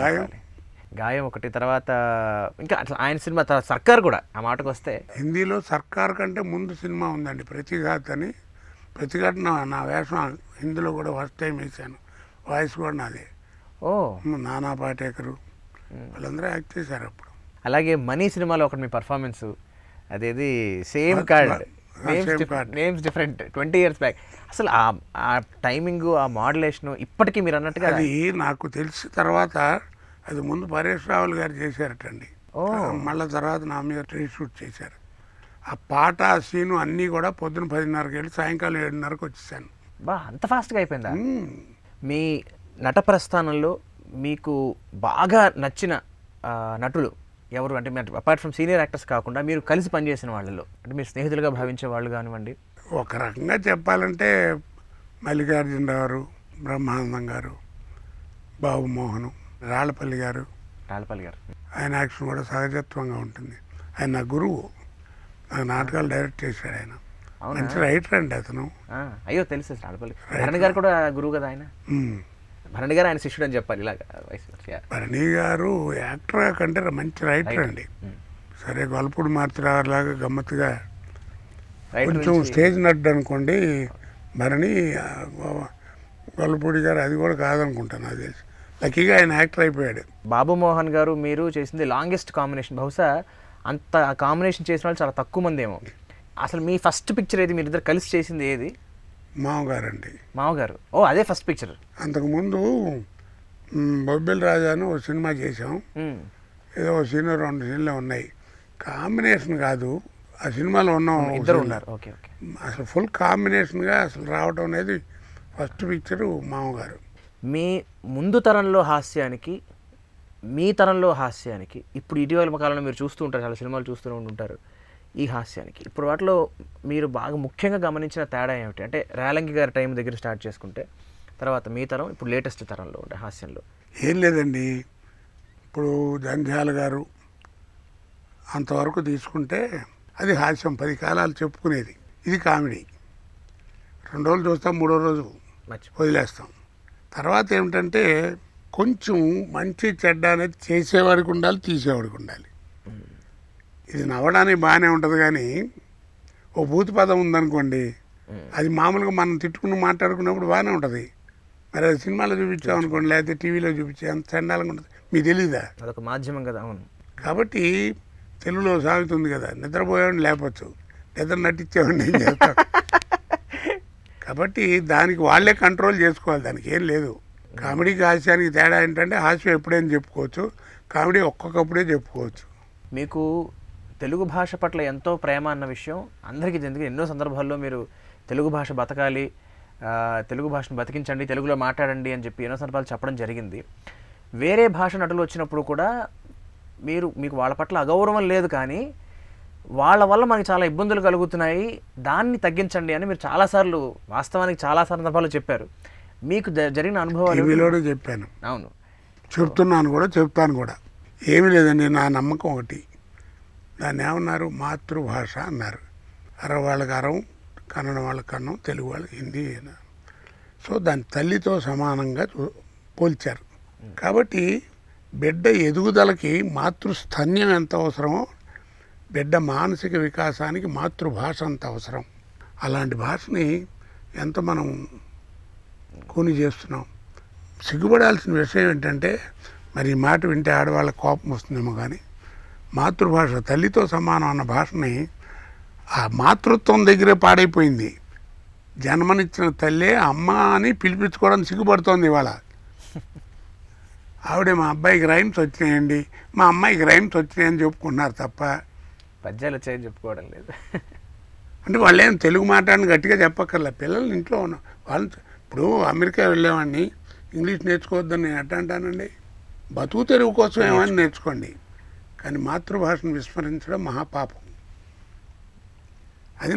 గాయం ఒకటి, తర్వాత ఇంకా అట్లా ఆయన సినిమా సర్కార్ కూడా. ఆ మాటకు వస్తే హిందీలో సర్కార్ కంటే ముందు సినిమా ఉందండి ప్రతిఘాత్ అని. ప్రతిఘాట్ నా వేషం హిందీలో కూడా ఫస్ట్ టైం వేసాను. వాయిస్ కూడా నాదే. నానా పాటేకరు వాళ్ళందరూ యాక్ట్ చేశారు అప్పుడు. అలాగే మనీ సినిమాలో ఒకటి మీ పర్ఫార్మెన్స్, అదేది same card, names different, 20 years back. అసలు ఆ టైమింగ్, ఆ మోడ్యులేషన్ ఇప్పటికీ మీరు అన్నట్టుగా. అది నాకు తెలిసి తర్వాత అది ముందు పరేష్ రావుల్ గారు చేశారటండి. మళ్ళీ తర్వాత నా మీద షూట్ చేశారు. ఆ పాట, ఆ సీను అన్నీ కూడా పొద్దున 10:30కి వెళ్ళి సాయంకాలం 7:30కి వచ్చేసాను. అంత ఫాస్ట్గా అయిపోయిందా? మీ నట ప్రస్థానంలో మీకు బాగా నచ్చిన నటులు ఎవరు? అంటే మీరు అపార్ట్ ఫ్రమ్ సీనియర్ యాక్టర్స్ కాకుండా మీరు కలిసి పనిచేసిన వాళ్ళలో, అంటే మీరు స్నేహితులుగా భావించే వాళ్ళు కానివ్వండి. ఒక రకంగా చెప్పాలంటే మల్లికార్జునరావు గారు, బ్రహ్మానందం గారు, బాబు మోహను, రాళ్ళపల్లి గారు. ఆయన యాక్షన్ కూడా సహజత్వంగా ఉంటుంది. ఆయన నా గురువు. నాకు నాటకాలు డైరెక్ట్ చేశాడు ఆయన. మంచి రైటర్ అండి అతను. అయ్యో తెలుసు. రాళ్ళపల్లి భరణి గారు కూడా గురువు కదా ఆయన. భరణి గారు ఆయన శిష్యుడు అని చెప్పాలి. ఇలాగ భరణి గారు యాక్టర్ కంటే మంచి రైటర్ అండి. సరే గొల్లపూడి మారుతిరావు లాగా గమ్మత్తుగా కొంచెం స్టేజ్ నడ్డు అనుకోండి భరణి. గొల్లపూడి గారు అది కూడా కాదనుకుంటాను. అది లక్కీగా ఆయన యాక్టర్ అయిపోయాడు. బాబు మోహన్ గారు మీరు చేసింది లాంగెస్ట్ కాంబినేషన్. బహుశా అంత కాంబినేషన్ చేసిన వాళ్ళు చాలా తక్కువ మంది ఏమో. అసలు మీ ఫస్ట్ పిక్చర్ ఏది, మీరిద్దరు కలిసి చేసింది ఏది? మామగారండి. మామగారు. ఓ అదే ఫస్ట్ పిక్చర్. అంతకుముందు బొబ్బిలి రాజాను ఒక సినిమా చేసాం. ఏదో ఒక సీన్ 2 సీన్లు ఉన్నాయి. కాంబినేషన్ కాదు, ఆ సినిమాలో ఉన్నాం, ఇద్దరు ఉన్నారు. Okay okay. అసలు ఫుల్ కాంబినేషన్గా అసలు రావడం అనేది ఫస్ట్ పిక్చరు మామగారు. మీ ముందు తరంలో హాస్యానికి, మీ తరంలో హాస్యానికి, ఇప్పుడు ఇటీవల కాలంలో మీరు చూస్తూ ఉంటారు, చాలా సినిమాలు చూస్తూ ఉంటారు, ఈ హాస్యానికి ఇప్పుడు వాటిలో మీరు బాగా ముఖ్యంగా గమనించిన తేడా ఏమిటి? అంటే రేలంగి గారి టైం దగ్గర స్టార్ట్ చేసుకుంటే తర్వాత మీ తరం, ఇప్పుడు లేటెస్ట్ తరంలో ఉండే హాస్యంలో. ఏం లేదండి, ఇప్పుడు జంధ్యాల గారు అంతవరకు తీసుకుంటే అది హాస్యం, 10 కాలాలు చెప్పుకునేది. ఇది కామెడీ. 2 రోజులు చూస్తాం, 3వ రోజు వదిలేస్తాం. తర్వాత ఏమిటంటే కొంచెం మంచి చెడ్డ అనేది చేసేవాడికి ఉండాలి, తీసేవాడికి ఉండాలి. ఇది నవ్వడానికి బాగానే ఉంటుంది, కానీ ఓ భూతి పదం ఉందనుకోండి, అది మామూలుగా మనం తిట్టుకుని మాట్లాడుకున్నప్పుడు బాగానే ఉంటుంది. మరి అది సినిమాలో చూపించామనుకోండి, లేకపోతే టీవీలో చూపించే అంత చండాలంగా ఉంటుంది. మీకు తెలీదా? అదొక మాధ్యమం కదా. అవును. కాబట్టి తెలుగులో సాగుతుంది కదా, నిద్రపోయేవాడిని లేపచ్చు, నిద్ర నటించేవాడిని ఏం చేస్తాం. కాబట్టి దానికి వాళ్ళే కంట్రోల్ చేసుకోవాలి, దానికి ఏం లేదు. కామెడీకి హాస్యానికి తేడా ఏంటంటే హాస్యం ఎప్పుడైనా చెప్పుకోవచ్చు, కామెడీ ఒక్కొక్కప్పుడే చెప్పుకోవచ్చు. మీకు తెలుగు భాష పట్ల ఎంతో ప్రేమ అన్న విషయం అందరికీ తెలియదు. ఎన్నో సందర్భాల్లో మీరు తెలుగు భాష బతకాలి, తెలుగు భాషను బతికించండి, తెలుగులో మాట్లాడండి అని చెప్పి ఎన్నో సందర్భాలు చెప్పడం జరిగింది. వేరే భాష నటులు వచ్చినప్పుడు కూడా మీకు వాళ్ళ పట్ల అగౌరవం లేదు, కానీ వాళ్ళ వల్ల మనకి చాలా ఇబ్బందులు కలుగుతున్నాయి, దాన్ని తగ్గించండి అని మీరు చాలాసార్లు, వాస్తవానికి చాలా సందర్భాల్లో చెప్పారు. మీకు జరిగిన అనుభవాలు? టీవీలోనే చెప్పాను. అవును, చెప్తున్నాను కూడా, చెప్తాను కూడా. ఏమీ లేదండి, నా నమ్మకం ఒకటి. దాన్ని ఏమన్నారు, మాతృభాష అన్నారు. అరవ వాళ్ళకి అరవం, కన్నడం వాళ్ళకి కన్నం, తెలుగు వాళ్ళకి హిందీ అన్నారు. సో దాని తల్లితో సమానంగా పోల్చారు. కాబట్టి బిడ్డ ఎదుగుదలకి మాతృస్థన్యం ఎంత అవసరమో, బిడ్డ మానసిక వికాసానికి మాతృభాష అంత అవసరం. అలాంటి భాషని ఎంత మనం కూని చేస్తున్నాం. సిగ్గుపడాల్సిన విషయం ఏంటంటే, మరి ఈ మాట వింటే ఆడవాళ్ళకి కోపం వస్తుందేమో, కానీ మాతృభాష తల్లితో సమానం అన్న భాషని ఆ మాతృత్వం దగ్గరే పాడైపోయింది. జన్మనిచ్చిన తల్లే అమ్మ అని పిలిపించుకోవడానికి సిగ్గుపడుతోంది ఇవాళ. ఆవిడే మా అబ్బాయికి రైమ్స్ వచ్చినాయండి, మా అమ్మాయికి రైమ్స్ వచ్చినాయని చెప్పుకుంటున్నారు తప్ప పద్యాలు వచ్చాయని చెప్పుకోవడం లేదు. అంటే వాళ్ళు ఏం తెలుగు మాట్లాడిన గట్టిగా చెప్పక్కర్లే. పిల్లలు ఇంట్లో ఉన్న వాళ్ళు, ఇప్పుడు అమెరికా వెళ్ళేవాడిని ఇంగ్లీష్ నేర్చుకోవద్దని నేను ఎట్లా అంటానండి? బతుకు తెరువు కోసం ఏమని నేర్చుకోండి, కానీ మాతృభాషను విస్మరించడం మహాపాపం. అది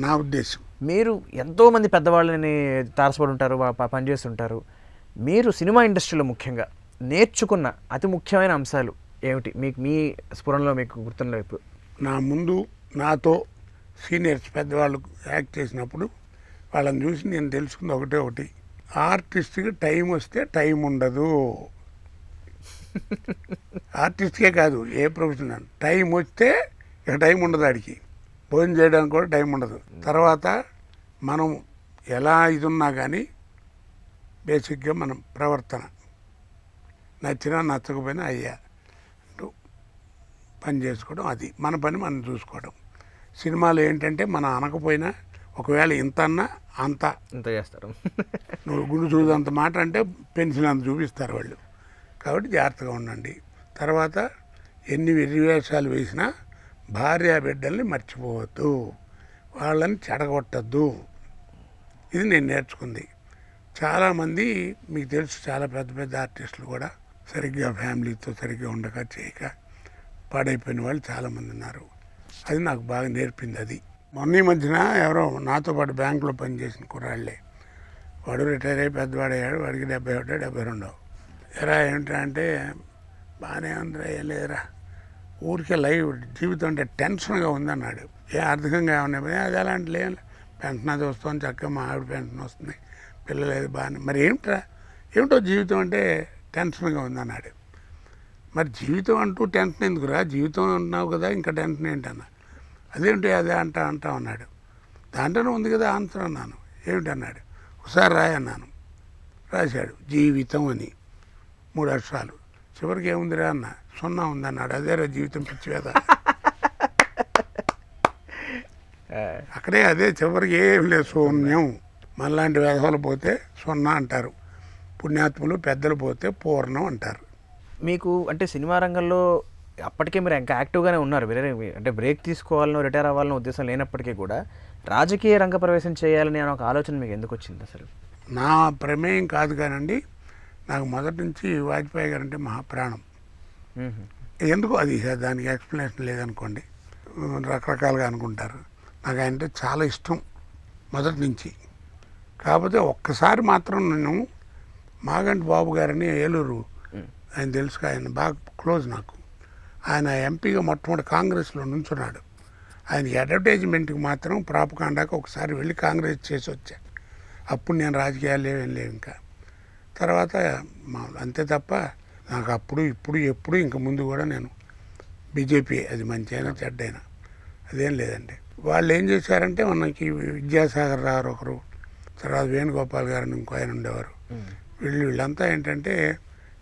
నా ఉద్దేశం. మీరు ఎంతోమంది పెద్దవాళ్ళని తారసపడి ఉంటారు, పనిచేస్తుంటారు. మీరు సినిమా ఇండస్ట్రీలో ముఖ్యంగా నేర్చుకున్న అతి ముఖ్యమైన అంశాలు ఏమిటి? మీ స్ఫురణలో, మీకు గుర్తున్న వైపు? నా ముందు నాతో సీనియర్స్ పెద్దవాళ్ళు యాక్ట్ చేసినప్పుడు వాళ్ళని చూసి నేను తెలుసుకుంది ఒకటి, ఆర్టిస్ట్కి టైం వస్తే టైం ఉండదు. ఆర్టిస్ట్కే కాదు, ఏ ప్రొఫెషన్, టైం వస్తే ఇక టైం ఉండదు. ఆడికి భోజనం చేయడానికి కూడా టైం ఉండదు. తర్వాత మనం ఎలా ఇది ఉన్నా కానీ బేసిక్గా మనం ప్రవర్తన నచ్చినా నచ్చకపోయినా అయ్యా పని చేసుకోవడం, అది మన పని మనం చూసుకోవడం. సినిమాలో ఏంటంటే మనం అనకపోయినా ఒకవేళ ఇంత అన్నా అంత చేస్తారు. నువ్వు గుడి చూడంత మాట అంటే పెన్సిల్ అంత చూపిస్తారు వాళ్ళు. కాబట్టి జాగ్రత్తగా ఉండండి. తర్వాత ఎన్ని వెర్రివేషాలు వేసినా భార్య బిడ్డల్ని మర్చిపోవద్దు, వాళ్ళని చెడగొట్టద్దు. ఇది నేను నేర్చుకుంది. చాలామంది మీకు తెలుసు, చాలా పెద్ద పెద్ద ఆర్టిస్టులు కూడా సరిగ్గా ఫ్యామిలీతో సరిగ్గా ఉండక చేయక పాడైపోయిన వాళ్ళు చాలామంది ఉన్నారు. అది నాకు బాగా నేర్పింది. అది మొన్న ఈ మధ్యన ఎవరో నాతో పాటు బ్యాంకులో పనిచేసిన కుర్రాళ్ళే, వాడు రిటైర్ అయ్యి పెద్దవాడయ్యాడు, వాడికి 71 72. ఎరా ఏమిటంటే బాగానే ఉందిరా, ఏం లేదురా, ఊరికే లైవ్ జీవితం అంటే టెన్షన్గా ఉందన్నాడు. ఆర్థికంగా ఏమన్నా అది అలాంటి లేదు, పెన్షన్ అది వస్తుంది, చక్కగా మా ఆవిడ పెన్షన్ వస్తుంది, పిల్లలు అది బాగానే. మరి ఏమిటో జీవితం అంటే టెన్షన్గా ఉందన్నాడు. మరి జీవితం అంటూ టెన్షన్ ఎందుకురా, జీవితం అంటున్నావు కదా, ఇంకా టెన్షన్ ఏంటన్నా. అదేంటి అదే అంటా అన్నాడు. దాంట్లోనే ఉంది కదా ఆన్సర్ అన్నాను. ఏమిటన్నాడు, ఒకసారి రాయన్నాను. రాశాడు జీవితం అని. 3 అక్షరాలు. చివరికి ఏముందిరా అన్న, 0 ఉందన్నాడు. అదేరా జీవితం పిచ్చివేద. అక్కడే అదే చివరికి ఏం లేదు, శూన్యం. మనలాంటి వేధవలు పోతే 0 అంటారు, పుణ్యాత్ములు పెద్దలు పోతే పూర్ణం అంటారు. మీకు అంటే సినిమా రంగంలో అప్పటికే మీరు ఇంకా యాక్టివ్గానే ఉన్నారు. వేరే అంటే బ్రేక్ తీసుకోవాలనో రిటైర్ అవ్వాలనో ఉద్దేశం లేనప్పటికీ కూడా రాజకీయ రంగ ప్రవేశం చేయాలని అనే ఒక ఆలోచన మీకు ఎందుకు వచ్చింది అసలు? నా ప్రమేయం కాదు కానండి, నాకు మొదటి నుంచి వాజ్పేయి గారు అంటే మహాప్రాణం. ఎందుకు అది దానికి ఎక్స్ప్లెనేషన్ లేదనుకోండి, రకరకాలుగా అనుకుంటారు. నాకు ఆయన అంటే చాలా ఇష్టం మొదటి నుంచి. కాకపోతే ఒక్కసారి మాత్రం నేను మాగంటి బాబు గారని ఏలూరు, ఆయన తెలుసు, ఆయన బాగా క్లోజ్ నాకు. ఆయన ఎంపీగా మొట్టమొదటి కాంగ్రెస్లో నుంచున్నాడు. ఆయనకి అడ్వర్టైజ్మెంట్కి మాత్రం ప్రాపకాండాకి ఒకసారి వెళ్ళి కాంగ్రెస్ చేసి వచ్చా. అప్పుడు నేను రాజకీయాలు ఏం లేవు ఇంకా. తర్వాత అంతే తప్ప నాకు అప్పుడు ఇప్పుడు ఎప్పుడు ఇంక ముందు కూడా నేను బీజేపీ, అది మంచి అయినా చెడ్డైనా అదేం లేదండి. వాళ్ళు ఏం చేశారంటే మనకి విద్యాసాగర్ రావు ఒకరు, తర్వాత వేణుగోపాల్ గారు ఇంకో ఆయన ఉండేవారు. వీళ్ళంతా ఏంటంటే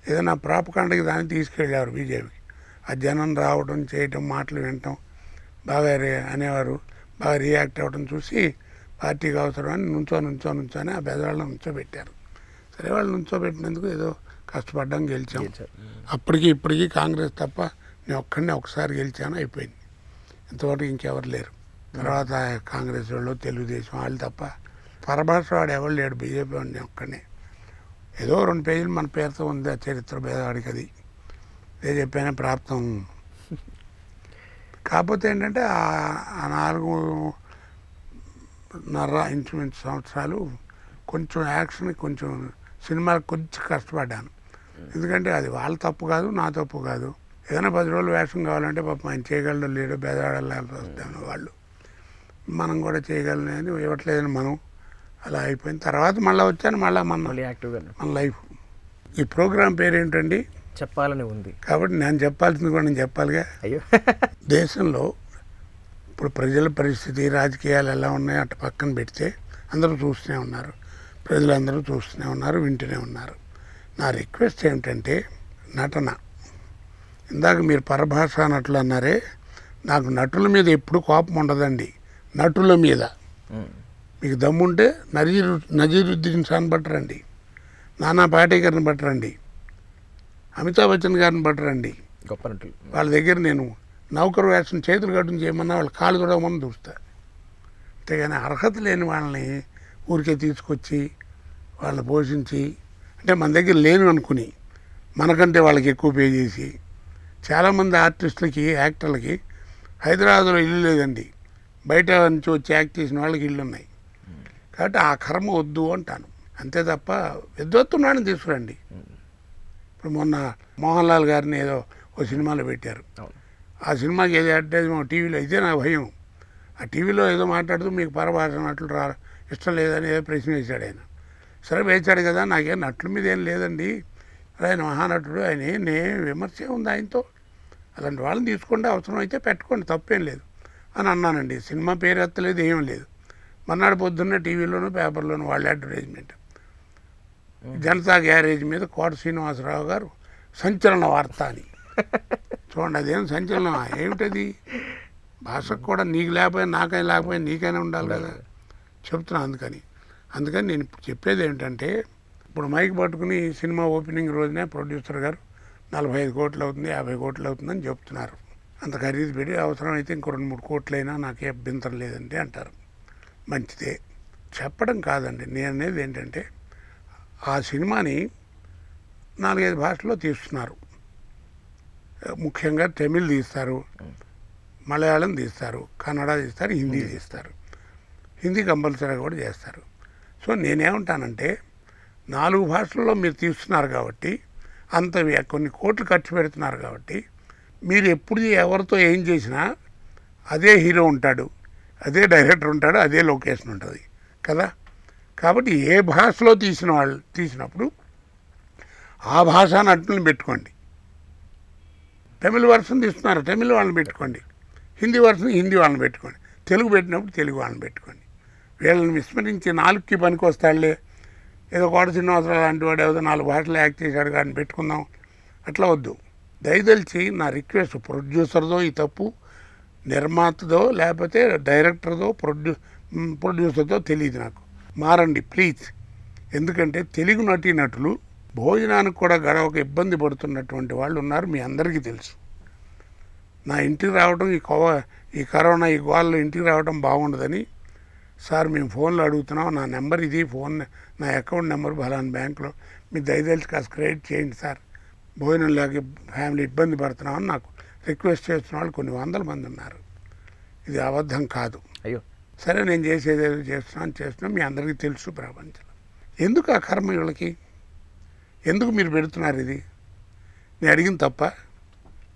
ఏదైనా ప్రాపకాండకి దాన్ని తీసుకెళ్ళేవారు బీజేపీకి. ఆ జనం రావడం, చేయటం, మాటలు వినటం బాగా అనేవారు. బాగా రియాక్ట్ అవ్వడం చూసి పార్టీకి అవసరం అని నుంచొని ఆ పెద్దవాళ్ళని నుంచోబెట్టారు. సరే, వాళ్ళు నుంచోబెట్టినందుకు ఏదో కష్టపడ్డాం, గెలిచాం. అప్పటికి ఇప్పటికీ కాంగ్రెస్ తప్ప నేను ఒక్కడినే ఒకసారి గెలిచాను, అయిపోయింది. ఇంతవరకు ఇంకెవరు లేరు. తర్వాత కాంగ్రెస్ వాళ్ళు, తెలుగుదేశం వాళ్ళు తప్ప పరభాష వాడు ఎవరు లేడు. బీజేపీ వాడు నేను ఒక్కడనే. ఏదో 2 పేజీలు మన పేరుతో ఉంది ఆ చరిత్ర భేదవాడికి, అది అదే చెప్పానే ప్రాప్తం. కాకపోతే ఏంటంటే ఆ 4.5 ఇంచుమించు సంవత్సరాలు కొంచెం యాక్షన్, కొంచెం సినిమాలకు కొంచెం కష్టపడ్డాను. ఎందుకంటే అది వాళ్ళ తప్పు కాదు, నా తప్పు కాదు. ఏదైనా 10 రోజులు వేషం కావాలంటే పాపం ఆయన చేయగలడం లేడు, బెదవాడాల్సి వస్తాను వాళ్ళు. మనం కూడా చేయగలని అని ఇవ్వట్లేదని మనం అలా అయిపోయిన తర్వాత మళ్ళీ వచ్చాను. మళ్ళీ యాక్టివ్గా మన లైఫ్. ఈ ప్రోగ్రాం పేరు ఏంటండి? చెప్పాలని ఉంది. కాబట్టి నేను చెప్పాల్సింది కూడా నేను చెప్పాలిగా. అయ్యో, దేశంలో ఇప్పుడు ప్రజల పరిస్థితి, రాజకీయాలు ఎలా ఉన్నాయో అటు పక్కన పెడితే అందరూ చూస్తూనే ఉన్నారు, ప్రజలందరూ చూస్తూనే ఉన్నారు, వింటూనే ఉన్నారు. నా రిక్వెస్ట్ ఏమిటంటే నటన. ఇందాక మీరు పరభాష నటులు అన్నారే, నాకు నటుల మీద ఎప్పుడు కోపం ఉండదండి. నటుల మీద మీకు దమ్ముంటే నజీరుద్దీన్ ఖాన్ పట్టరండి, నానా పాటేకర్ని పట్టరండి, అమితాబ్ బచ్చన్ గారిని పట్టరండి. గొప్ప నటులు. వాళ్ళ దగ్గర నేను నౌకరు వేసిన చేతులు కట్టుకుని చేయమన్నా వాళ్ళ కాళ్ళు చూడమని చూస్తా. అంతేగాని అర్హత లేని వాళ్ళని ఊరికే తీసుకొచ్చి వాళ్ళని పోషించి, అంటే మన దగ్గర లేను అనుకుని మనకంటే వాళ్ళకి ఎక్కువ పే చేసి, చాలామంది ఆర్టిస్టులకి, యాక్టర్లకి హైదరాబాద్లో ఇల్లు లేదండి, బయట నుంచి వచ్చి యాక్ట్ చేసిన వాళ్ళకి ఇళ్ళు ఉన్నాయి. కాబట్టి ఆ కర్మ వద్దు అంటాను, అంతే తప్ప విద్వత్తున్నాడని తీసుకురండి. ఇప్పుడు మొన్న మోహన్ లాల్ గారిని ఏదో ఒక సినిమాలో పెట్టారు. ఆ సినిమాకి ఏదో అడ్వర్టైజ్మెంట్ టీవీలో, ఇదే నా భయం. ఆ టీవీలో ఏదో మాట్లాడుతూ మీకు పరభాష నటులు ఇష్టం లేదని ఏదో ప్రశ్న వేశాడు ఆయన. సరే వేశాడు కదా, నాకేం నటుల మీద ఏం లేదండి, ఆయన మహానటుడు, ఆయన విమర్శ ఉంది ఆయనతో, అలాంటి వాళ్ళని తీసుకుంటే అవసరం అయితే పెట్టుకోండి, తప్పేం లేదు అని అన్నానండి. సినిమా పేరు ఎత్తలేదు, ఏం లేదు. మర్నాడు పొద్దున్నే టీవీలోనూ పేపర్లోనూ వాళ్ళ అడ్వర్టైజ్మెంట్, జనతా గ్యారేజ్ మీద కోట శ్రీనివాసరావు గారు సంచలన వార్త అని. చూడండి, అదేం సంచలనమా, ఏమిటది? భాషకు కూడా నీకు లేకపోయినా, నాకైనా లేకపోయినా నీకైనా ఉండాలి కదా, చెప్తున్నా. అందుకని నేను ఇప్పుడు చెప్పేది ఏమిటంటే, ఇప్పుడు మైక్ పట్టుకుని సినిమా ఓపెనింగ్ రోజునే ప్రొడ్యూసర్ గారు 45 కోట్లు అవుతుంది, 50 కోట్లు అవుతుందని చెప్తున్నారు. అంత ఖరీదు పెట్టి అవసరమైతే ఇంకో 2-3 కోట్లైనా నాకే అభ్యంతరం లేదండి అంటారు. మంచిదే, చెప్పడం కాదండి. నేను అనేది ఏంటంటే, ఆ సినిమాని 4-5 భాషల్లో తీస్తున్నారు. ముఖ్యంగా తమిళ్ తీస్తారు, మలయాళం తీస్తారు, కన్నడ తీస్తారు, హిందీ తీస్తారు. హిందీ కంపల్సరీగా కూడా చేస్తారు. సో నేనేమంటానంటే, 4 భాషల్లో మీరు తీస్తున్నారు కాబట్టి, అంత కొన్ని కోట్లు ఖర్చు పెడుతున్నారు కాబట్టి, మీరు ఎప్పుడు ఎవరితో ఏం చేసినా అదే హీరో ఉంటాడు, అదే డైరెక్టర్ ఉంటాడు, అదే లొకేషన్ ఉంటుంది కదా. కాబట్టి ఏ భాషలో తీసినప్పుడు ఆ భాషా నటులను పెట్టుకోండి. తమిళ వర్షన్ తీస్తున్నారు, తమిళ వాళ్ళని పెట్టుకోండి. హిందీ వర్షన్ హిందీ వాళ్ళని పెట్టుకోండి. తెలుగు పెట్టినప్పుడు తెలుగు వాళ్ళని పెట్టుకోండి. వీళ్ళని విస్మరించి 4కి పనికి వస్తాడులే, ఏదో కోట శ్రీనివాసరావు లాంటి వాడు ఏదో 4 భాషలు యాక్ట్ చేశాడు కానీ పెట్టుకుందాం, అట్లా వద్దు. దయదలిచి నా రిక్వెస్ట్, ప్రొడ్యూసర్దో ఈ తప్పు, నిర్మాతదో లేకపోతే డైరెక్టర్దో ప్రొడ్యూసర్దో తెలియదు నాకు, మారండి ప్లీజ్. ఎందుకంటే తెలుగు నటీనటులు భోజనానికి కూడా గడవక ఇబ్బంది పడుతున్నటువంటి వాళ్ళు ఉన్నారు, మీ అందరికీ తెలుసు. నా ఇంటికి రావడం ఈ కరోనా ఈ గోళ్ళలో ఇంటికి రావడం బాగుండదని, సార్ మేము ఫోన్లో అడుగుతున్నాం, నా నెంబర్ ఇది, ఫోన్ నా అకౌంట్ నెంబర్ ఫలానా బ్యాంకులో, మీరు దయచేసి కాస్త క్రెడిట్ చేయండి సార్, భోజనం లేక ఫ్యామిలీ ఇబ్బంది పడుతున్నామని నాకు రిక్వెస్ట్ చేస్తున్న వాళ్ళు కొన్ని వందల మంది ఉన్నారు. ఇది అబద్ధం కాదు. అయ్యో సరే నేను చేసేది ఏదో చేస్తున్నాం, మీ అందరికీ తెలుసు ప్రపంచంలో. ఎందుకు ఆ కర్మ వీళ్ళకి? ఎందుకు మీరు పెడుతున్నారు ఇది? నేను అడిగిన తప్ప?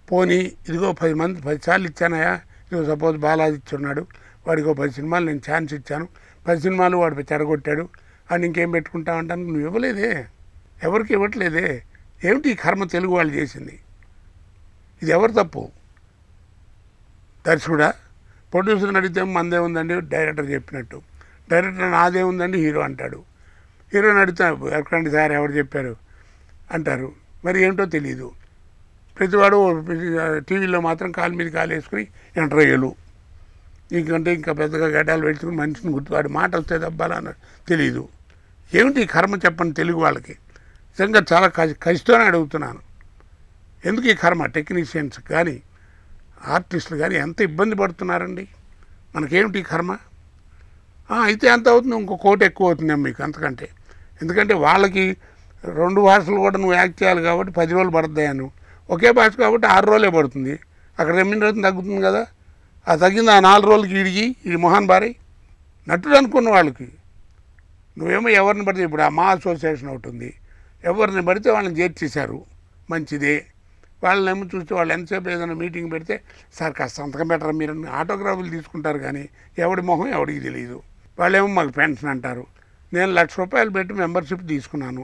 పోనీ ఇదిగో 10 సార్లు ఇచ్చానయా, ఇదిగో సపోజ్ బాలాజీ ఇచ్చున్నాడు, వాడికి 10 సినిమాలు నేను ఛాన్స్ ఇచ్చాను, 10 సినిమాలు వాడు చెడగొట్టాడు, అని ఇంకేం పెట్టుకుంటామంటాను. నువ్వు ఇవ్వలేదే, ఎవరికి ఇవ్వట్లేదే. ఏమిటి ఈ కర్మ తెలుగు వాళ్ళు చేసింది? ఇది ఎవరు తప్పు? దర్శకుడా? ప్రొడ్యూసర్ని అడిగితే మనదే ఉందండి డైరెక్టర్ చెప్పినట్టు, డైరెక్టర్ నాదే ఉందండి హీరో అంటాడు, హీరోని అడిగితే ఎక్కడండి సార్ ఎవరు చెప్పారు అంటారు. మరి ఏమిటో తెలియదు. ప్రతివాడు టీవీలో మాత్రం కాలు మీద కాలు వేసుకుని ఇంటర్వ్యూలు, ఇంకంటే ఇంకా పెద్దగా గడ్డాలు పెట్టుకుని మనిషిని గుర్తువాడి మాట వస్తే దబ్బాలని తెలియదు. ఏమిటి ఈ కర్మ చెప్పండి తెలుగు వాళ్ళకి? నిజంగా చాలా కసితోనే అడుగుతున్నాను. ఎందుకు ఈ కర్మ? టెక్నీషియన్స్ కానీ ఆర్టిస్టులు కానీ ఎంత ఇబ్బంది పడుతున్నారండి. మనకేమిటి ఈ కర్మ? అయితే ఎంత అవుతుంది? ఇంకో కోటి ఎక్కువ అవుతుందేమో మీకు అంతకంటే. ఎందుకంటే వాళ్ళకి 2 భాషలు కూడా నువ్వు యాక్ట్ చేయాలి కాబట్టి 10 రోజులు పడుతుందయ్యాను, ఒకే భాష కాబట్టి 6 రోజులే పడుతుంది. అక్కడ రెమ్యూనరేషన్ తగ్గుతుంది కదా, ఆ తగ్గింది ఆ 4 రోజులకి ఇది మొహాన్ బారై నటుడు అనుకున్న వాళ్ళకి. నువ్వేమో ఎవరిని పడితే, ఇప్పుడు ఆ మా అసోసియేషన్ ఒకటి ఉంది, ఎవరిని పడితే వాళ్ళని చేర్చేశారు, మంచిదే. వాళ్ళనేమో చూస్తే వాళ్ళు ఎంతసేపు ఏదైనా మీటింగ్ పెడితే సార్ కాస్త సంతకం పెట్టరా మీరు, ఆటోగ్రాఫ్లు తీసుకుంటారు కానీ ఎవడి మొహం ఎవడికి తెలియదు. వాళ్ళేమో మాకు పెన్షన్ అంటారు. నేను 1,00,000 రూపాయలు పెట్టి మెంబర్షిప్ తీసుకున్నాను,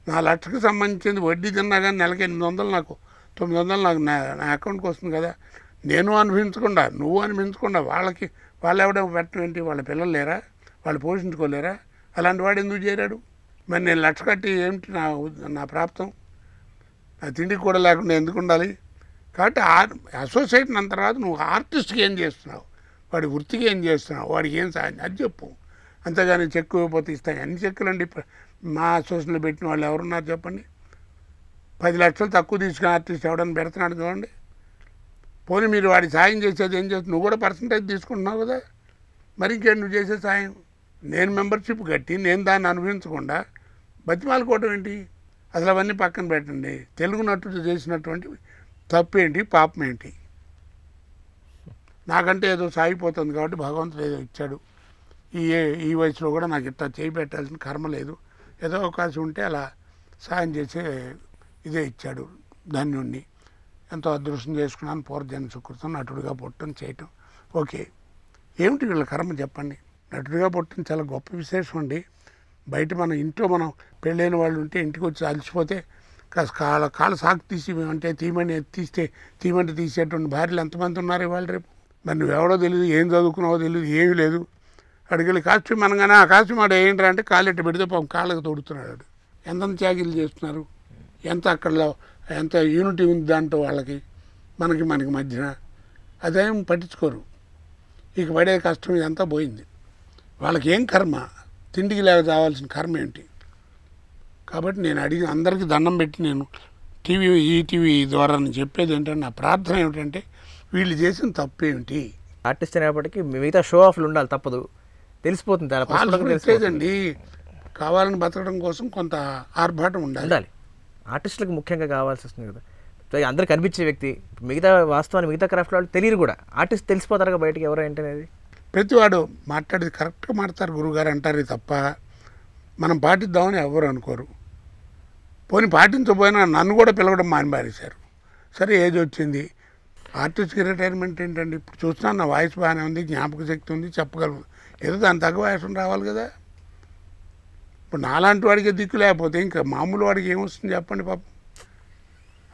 నా 1,00,000కి సంబంధించింది వడ్డీ తిన్నా కానీ నెలకి 800 నాకు 900 నాకు నా అకౌంట్కి వస్తుంది కదా. నేను అనిపించకుండా నువ్వు అనిపించకుండా వాళ్ళు ఎవడో పెట్టడం ఏంటి? వాళ్ళ పిల్లలు లేరా? వాళ్ళు పోషించుకోలేరా? అలాంటి వాడు ఎందుకు చేరాడు? మరి నేను 1,00,000 కట్టి ఏమిటి నా ప్రాప్తం? నా తిండికి కూడా లేకుండా ఎందుకు ఉండాలి? కాబట్టి అసోసియేషన్ అన్న తర్వాత నువ్వు ఆర్టిస్ట్కి ఏం చేస్తున్నావు, వాడి వృత్తికి ఏం చేస్తున్నావు, వాడికి ఏం సాయం అది చెప్పు. అంతేగాని చెక్కు ఇవ్వకపోతే ఇస్తాయి. అన్ని చెక్కులు అండి మా అసోసియేషన్లో పెట్టిన వాళ్ళు ఎవరున్నారు చెప్పండి? 10 లక్షలు తక్కువ తీసుకుని ఆర్టిస్ట్ ఎవడని పెడుతున్నాడు చూడండి. పోనీ మీరు వాడి సాయం చేసేది ఏం చేస్తుంది? నువ్వు కూడా పర్సంటేజ్ తీసుకుంటున్నావు కదా, మరి ఇంకేం నువ్వు చేసే సాయం? నేను మెంబర్షిప్ కట్టి నేను దాన్ని అనుభవించకుండా బతిమాలుకోవటం ఏంటి? అసలు అవన్నీ పక్కన పెట్టండి. తెలుగు నటుడు చేసినటువంటి తప్పు ఏంటి, పాపం ఏంటి? నాకంటే ఏదో సాగిపోతుంది కాబట్టి భగవంతుడు ఏదో ఇచ్చాడు. ఈ వయసులో కూడా నాకు ఇట్లా చేయి పెట్టాల్సిన కర్మ లేదు, ఏదో అవకాశం ఉంటే అలా సాయం చేసే ఇదే ఇచ్చాడు. ధన్యుణ్ణి, ఎంతో అదృష్టం చేసుకున్నాను. పూర్వజన్మ సుకృతం, నటుడిగా పుట్టడం చేయటం ఓకే. ఏమిటి వీళ్ళ కర్మ చెప్పండి? నటుడిగా పుట్టడం చాలా గొప్ప విశేషం అండి. బయట మన ఇంట్లో మనం పెళ్ళైన వాళ్ళు ఉంటే ఇంటికి వచ్చి అలసిపోతే కాస్త కాళ్ళ సాకు తీసి అంటే తీయమంటే తీసేటువంటి భార్యలు ఎంతమంది ఉన్నారు ఇవాళ రేపు? మరి నువ్వెవడో తెలియదు, ఏం చదువుకున్నావో తెలియదు, ఏమీ లేదు. అడిగెళ్ళి కాస్ట్యూమ్ అనగానే ఆ కాస్ట్యూమ్ ఆడ ఏంటంటే అంటే కాళ్ళెట్టు పెడితే పాపం కాళ్ళకి తోడుతున్నాడు. ఎంత త్యాగీలు చేస్తున్నారు, ఎంత ఎంత యూనిటీ ఉంది దాంట్లో వాళ్ళకి మనకి మధ్యన. అదేం పట్టించుకోరు. ఇక పడే కష్టం ఇదంతా పోయింది. వాళ్ళకి ఏం కర్మ? తిండికి లేక కావాల్సిన కర్మ ఏంటి? కాబట్టి నేను అడిగి అందరికీ దండం పెట్టి నేను ఈటీవీ ద్వారా నేను చెప్పేది ఏంటంటే, నా ప్రార్థన ఏమిటంటే వీళ్ళు చేసిన తప్పు ఏమిటి? ఆర్టిస్ట్ అనేప్పటికీ మిగతా షో ఆఫ్లు ఉండాలి, తప్పదు, తెలిసిపోతుంది. తెలిసేదండి. కావాలని బతకడం కోసం కొంత ఆర్భాటం ఉండాలి. ఆర్టిస్టులకు ముఖ్యంగా కావాల్సి వస్తుంది కదా, అందరు కనిపించే వ్యక్తి. మిగతా వాస్తవాన్ని మిగతా క్రాఫ్ట్ వాళ్ళు తెలియదు కూడా, ఆర్టిస్ట్ తెలిసిపోతారు కదా బయటకి ఎవరు ఏంటనేది. ప్రతివాడు మాట్లాడేది కరెక్ట్గా మాట్లాడతారు, గురువుగారు అంటారు తప్ప మనం పాటిద్దామని ఎవరు అనుకోరు. పోనీ పాటించబోయినా నన్ను కూడా పిలవడం మానిపారేశారు. సరే ఏజ్ వచ్చింది, ఆర్టిస్ట్కి రిటైర్మెంట్ ఏంటండి? ఇప్పుడు చూస్తున్నాను నా వాయిస్ బాగానే ఉంది, జ్ఞాపక శక్తి ఉంది, చెప్పగలను. ఏదో దాని తగ్గ వయసు రావాలి కదా. ఇప్పుడు నాలాంటి వాడికి దిక్కు లేకపోతే ఇంకా మామూలు వాడికి ఏమొస్తుంది చెప్పండి పాపం.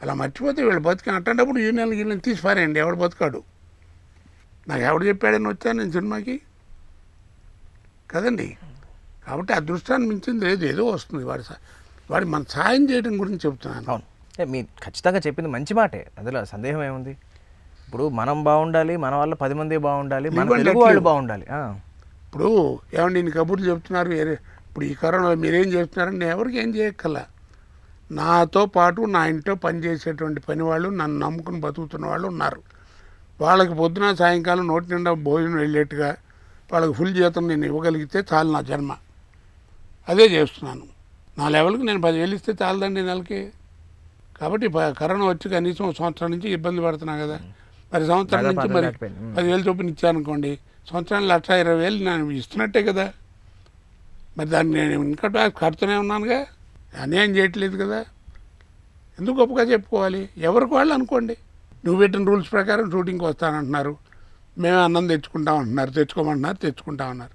అలా మర్చిపోతే వీళ్ళు బతికి అట్టేటప్పుడు యూనియన్ తీసిపారేయండి, ఎవడు బతుకాడు. నాకు ఎవడు చెప్పాడని వచ్చాను నేను సినిమాకి కదండి. కాబట్టి అదృష్టాన్ని మించింది లేదు, ఏదో వస్తుంది. వాడి మన సాయం చేయడం గురించి చెప్తున్నాను. అవును, మీరు ఖచ్చితంగా చెప్పింది మంచి మాటే, అందులో సందేహం ఏముంది. ఇప్పుడు మనం బాగుండాలి, మన వల్ల 10 మంది బాగుండాలి, మన తెలుగు వాళ్ళు బాగుండాలి. ఇప్పుడు ఏమండి ఇన్ని కబుర్లు చెప్తున్నారు, ఇప్పుడు ఈ కరోనాలో మీరేం చేస్తున్నారని నేను ఎవరికి ఏం చేయక్కల. నాతో పాటు నా ఇంట్లో పనిచేసేటువంటి పని వాళ్ళు, నన్ను నమ్ముకుని బతుకుతున్న వాళ్ళు ఉన్నారు. వాళ్ళకి పొద్దున సాయంకాలం నోటి నిండా భోజనం వెళ్ళేట్టుగా వాళ్ళకి ఫుల్ జీతం నేను ఇవ్వగలిగితే చాలు నా జన్మ. అదే చేస్తున్నాను. నా లెవెల్కి నేను 10,000 ఇస్తే చాలదండి నెలకి. కాబట్టి కరోనా వచ్చి కనీసం సంవత్సరం నుంచి ఇబ్బంది పడుతున్నా కదా. మరి సంవత్సరం నుంచి మరి 10,000 చొప్పున ఇచ్చానుకోండి, సంవత్సరానికి 1,20,000 నేను ఇస్తున్నట్టే కదా. మరి దాన్ని నేను ఇన్కమ్ ట్యాక్స్ కడుతూనే ఉన్నానుగా, అన్యాయం చేయట్లేదు కదా. ఎందుకు గొప్పగా చెప్పుకోవాలి? ఎవరికి వాళ్ళు అనుకోండి. నువ్వు పెట్టిన రూల్స్ ప్రకారం షూటింగ్కి వస్తానంటున్నారు, మేము అన్నం తెచ్చుకుంటామంటున్నారు, తెచ్చుకోమంటున్నారు, తెచ్చుకుంటామన్నారు.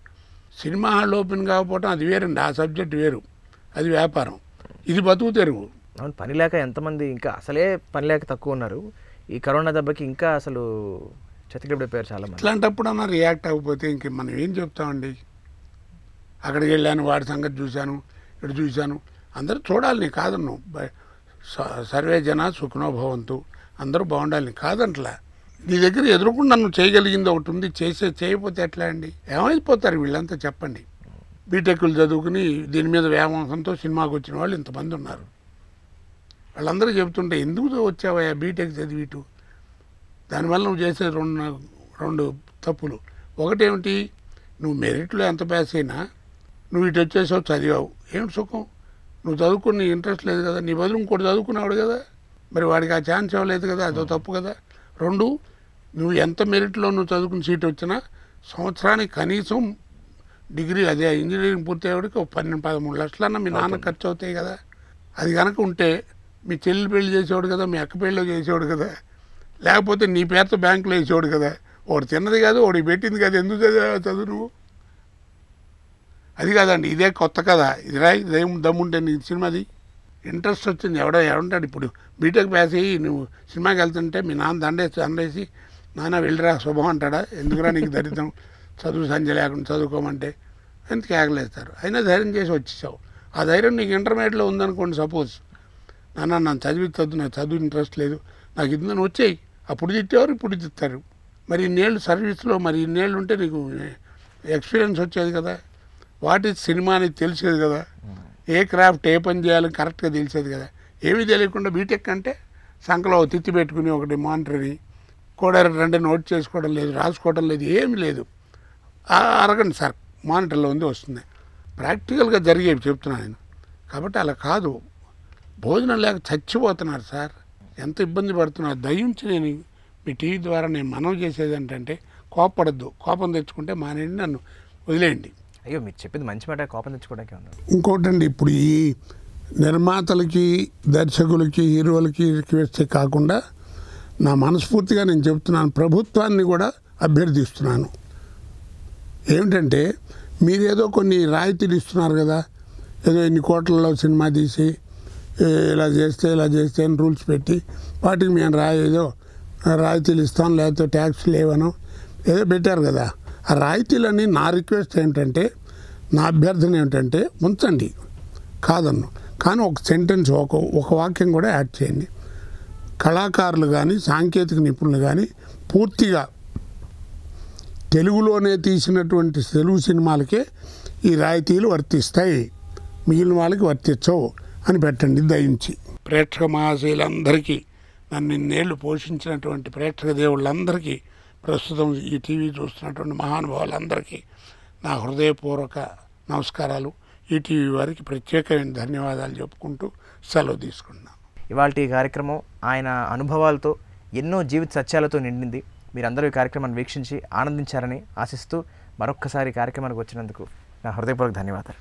సినిమా హాల్ ఓపెన్ కాకపోవడం అది వేరండి, ఆ సబ్జెక్ట్ వేరు, అది వ్యాపారం, ఇది బతుకు తెరువు. అవును, పని లేక ఎంతమంది ఇంకా అసలే పని లేక తక్కువ ఉన్నారు. ఈ కరోనా దెబ్బకి ఇంకా అసలు చతికిడిపోయారు చాలామంది. ఇట్లాంటప్పుడు అన్న రియాక్ట్ అవ్వకపోతే ఇంక మనం ఏం చెప్తామండి? అక్కడికి వెళ్ళాను, వాడి సంగతి చూశాను, ఇటు చూశాను. అందరూ చూడాలి, నీ కాదన్ను. సర్వే జన సుఖనోభవంతు, అందరూ బాగుండాలి కాదంట్లా. నీ దగ్గర ఎదురుకుండా నువ్వు చేయగలిగింది ఒకటి ఉంది, చేయకపోతే ఎట్లా అండి? ఏమైపోతారు వీళ్ళంతా చెప్పండి. బీటెక్లు చదువుకుని దీని మీద వ్యామోహంతో సినిమాకి వచ్చిన వాళ్ళు ఇంతమంది ఉన్నారు. వాళ్ళందరూ చెబుతుంటే ఎందుకు వచ్చావయ్యా బీటెక్ చదివిటు? దానివల్ల నువ్వు చేసే రెండు తప్పులు. ఒకటేమిటి, నువ్వు మెరిట్లో ఎంత పాస్ అయినా నువ్వు ఇటు వచ్చేసావు, చదివావు, ఏమిటి సుఖం? నువ్వు చదువుకుని ఇంట్రెస్ట్ లేదు కదా, నీ బదులు ఇంకోటి చదువుకున్నాడు కదా, మరి వాడికి ఆ ఛాన్స్ ఇవ్వలేదు కదా, అదో తప్పు కదా. 2, నువ్వు ఎంత మెరిట్లో నువ్వు చదువుకుని సీట్ వచ్చినా సంవత్సరానికి కనీసం డిగ్రీ, అదే ఇంజనీరింగ్ పూర్తయ్యేవాడికి 12-13 లక్షలన్నా మీ నాన్న ఖర్చు అవుతాయి కదా. అది కనుక ఉంటే మీ చెల్లి పెళ్లి చేసేవాడు కదా, మీ అక్క పెళ్ళిలో చేసేవాడు కదా, లేకపోతే నీ పేరుతో బ్యాంకులో వేసేవాడు కదా. వాడు తిన్నది కాదు, వాడికి పెట్టింది కదా, ఎందుకు చదువు నువ్వు? అది కాదండి, ఇదే కొత్త కదా, ఇది రాయి ఇదేం దమ్ముంటే నీ సినిమాది ఇంట్రెస్ట్ వచ్చింది. ఎవడుంటాడు ఇప్పుడు బీటెక్ పాస్ అయ్యి నువ్వు సినిమాకి వెళ్తుంటే మీ నాన్న దండేసి నాన్న వెళ్ళిరా శుభం అంటాడా? ఎందుకురా నీకు దరిద్రం, చదువు సంజయ్ లేకుండా చదువుకోమంటే ఎందుకు ఆగలేస్తారు? అయినా ధైర్యం చేసి వచ్చేసావు. ఆ ధైర్యం నీకు ఇంటర్మీడియట్లో ఉందనుకోండి, సపోజ్, నాన్న నన్ను చదివించొద్దు, నాకు చదువు ఇంట్రెస్ట్ లేదు, నాకు ఇద్దని వచ్చాయి. అప్పుడు తిట్టేవారు, ఇప్పుడు తిట్టారు. మరి ఇన్నేళ్ళు సర్వీస్లో, మరి ఇన్నేళ్ళు ఉంటే నీకు ఎక్స్పీరియన్స్ వచ్చేది కదా. వాటి సినిమా అనేది తెలిసేది కదా, ఏ క్రాఫ్ట్ ఏ పని చేయాలో కరెక్ట్గా తెలిసేది కదా. ఏమీ తెలియకుండా బీటెక్ అంటే సంకలో తిత్తి పెట్టుకుని ఒకటి మానిటరీ కూడా 2 నోట్ చేసుకోవడం లేదు, రాసుకోవడం లేదు, ఏమి లేదు. అరగండి సార్ మానిటర్లో ఉంది వస్తుంది, ప్రాక్టికల్గా జరిగేవి చెప్తున్నాను నేను. కాబట్టి అలా కాదు, భోజనం లేక చచ్చిపోతున్నారు సార్, ఎంత ఇబ్బంది పడుతున్నారు. దయించి నేను మీ టీవీ ద్వారా నేను మనవి చేసేది ఏంటంటే, కోపపడద్దు, కోపం తెచ్చుకుంటే మానేయండి, నన్ను వదిలేయండి. అయ్యో, మీరు చెప్పింది మంచి మాట, కోపం తెచ్చుకోవడానికి ఉంది. ఇంకోటండి, ఇప్పుడు ఈ నిర్మాతలకి, దర్శకులకి, హీరోలకి రిక్వెస్ట్ కాకుండా నా మనస్ఫూర్తిగా నేను చెప్తున్నాను, ప్రభుత్వాన్ని కూడా అభ్యర్థిస్తున్నాను. ఏమిటంటే, మీరేదో కొన్ని రాయితీలు ఇస్తున్నారు కదా, ఏదో ఇన్ని కోట్లలో సినిమా తీసి ఇలా చేస్తే అని రూల్స్ పెట్టి వాటికి మేము ఏదో రాయితీలు ఇస్తాం, లేకపోతే ట్యాక్స్ లేవనో ఏదో పెట్టారు కదా. ఆ రాయితీలన్నీ నా రిక్వెస్ట్ ఏంటంటే, నా అభ్యర్థన ఏమిటంటే, ఉంచండి కాదన్ను, కానీ ఒక సెంటెన్స్, ఒక వాక్యం కూడా యాడ్ చేయండి. కళాకారులు కానీ, సాంకేతిక నిపుణులు కానీ పూర్తిగా తెలుగులోనే తీసినటువంటి తెలుగు సినిమాలకే ఈ రాయితీలు వర్తిస్తాయి, మిగిలిన వాళ్ళకి వర్తించవు అని పెట్టండి దయించి. ప్రేక్షక మహాశయులందరికీ, నన్ను ఇన్నేళ్ళు పోషించినటువంటి ప్రేక్షక దేవుళ్ళందరికీ, ప్రస్తుతం ఈ టీవీ చూస్తున్నటువంటి మహానుభావులందరికీ నా హృదయపూర్వక నమస్కారాలు. ఈటీవీ వారికి ప్రత్యేకమైన ధన్యవాదాలు చెప్పుకుంటూ సెలవు తీసుకున్నాను. ఇవాళ ఈ కార్యక్రమం ఆయన అనుభవాలతో, ఎన్నో జీవిత సత్యాలతో నిండింది. మీరందరూ ఈ కార్యక్రమాన్ని వీక్షించి ఆనందించారని ఆశిస్తూ మరొక్కసారి కార్యక్రమానికి వచ్చినందుకు నా హృదయపూర్వక ధన్యవాదాలు.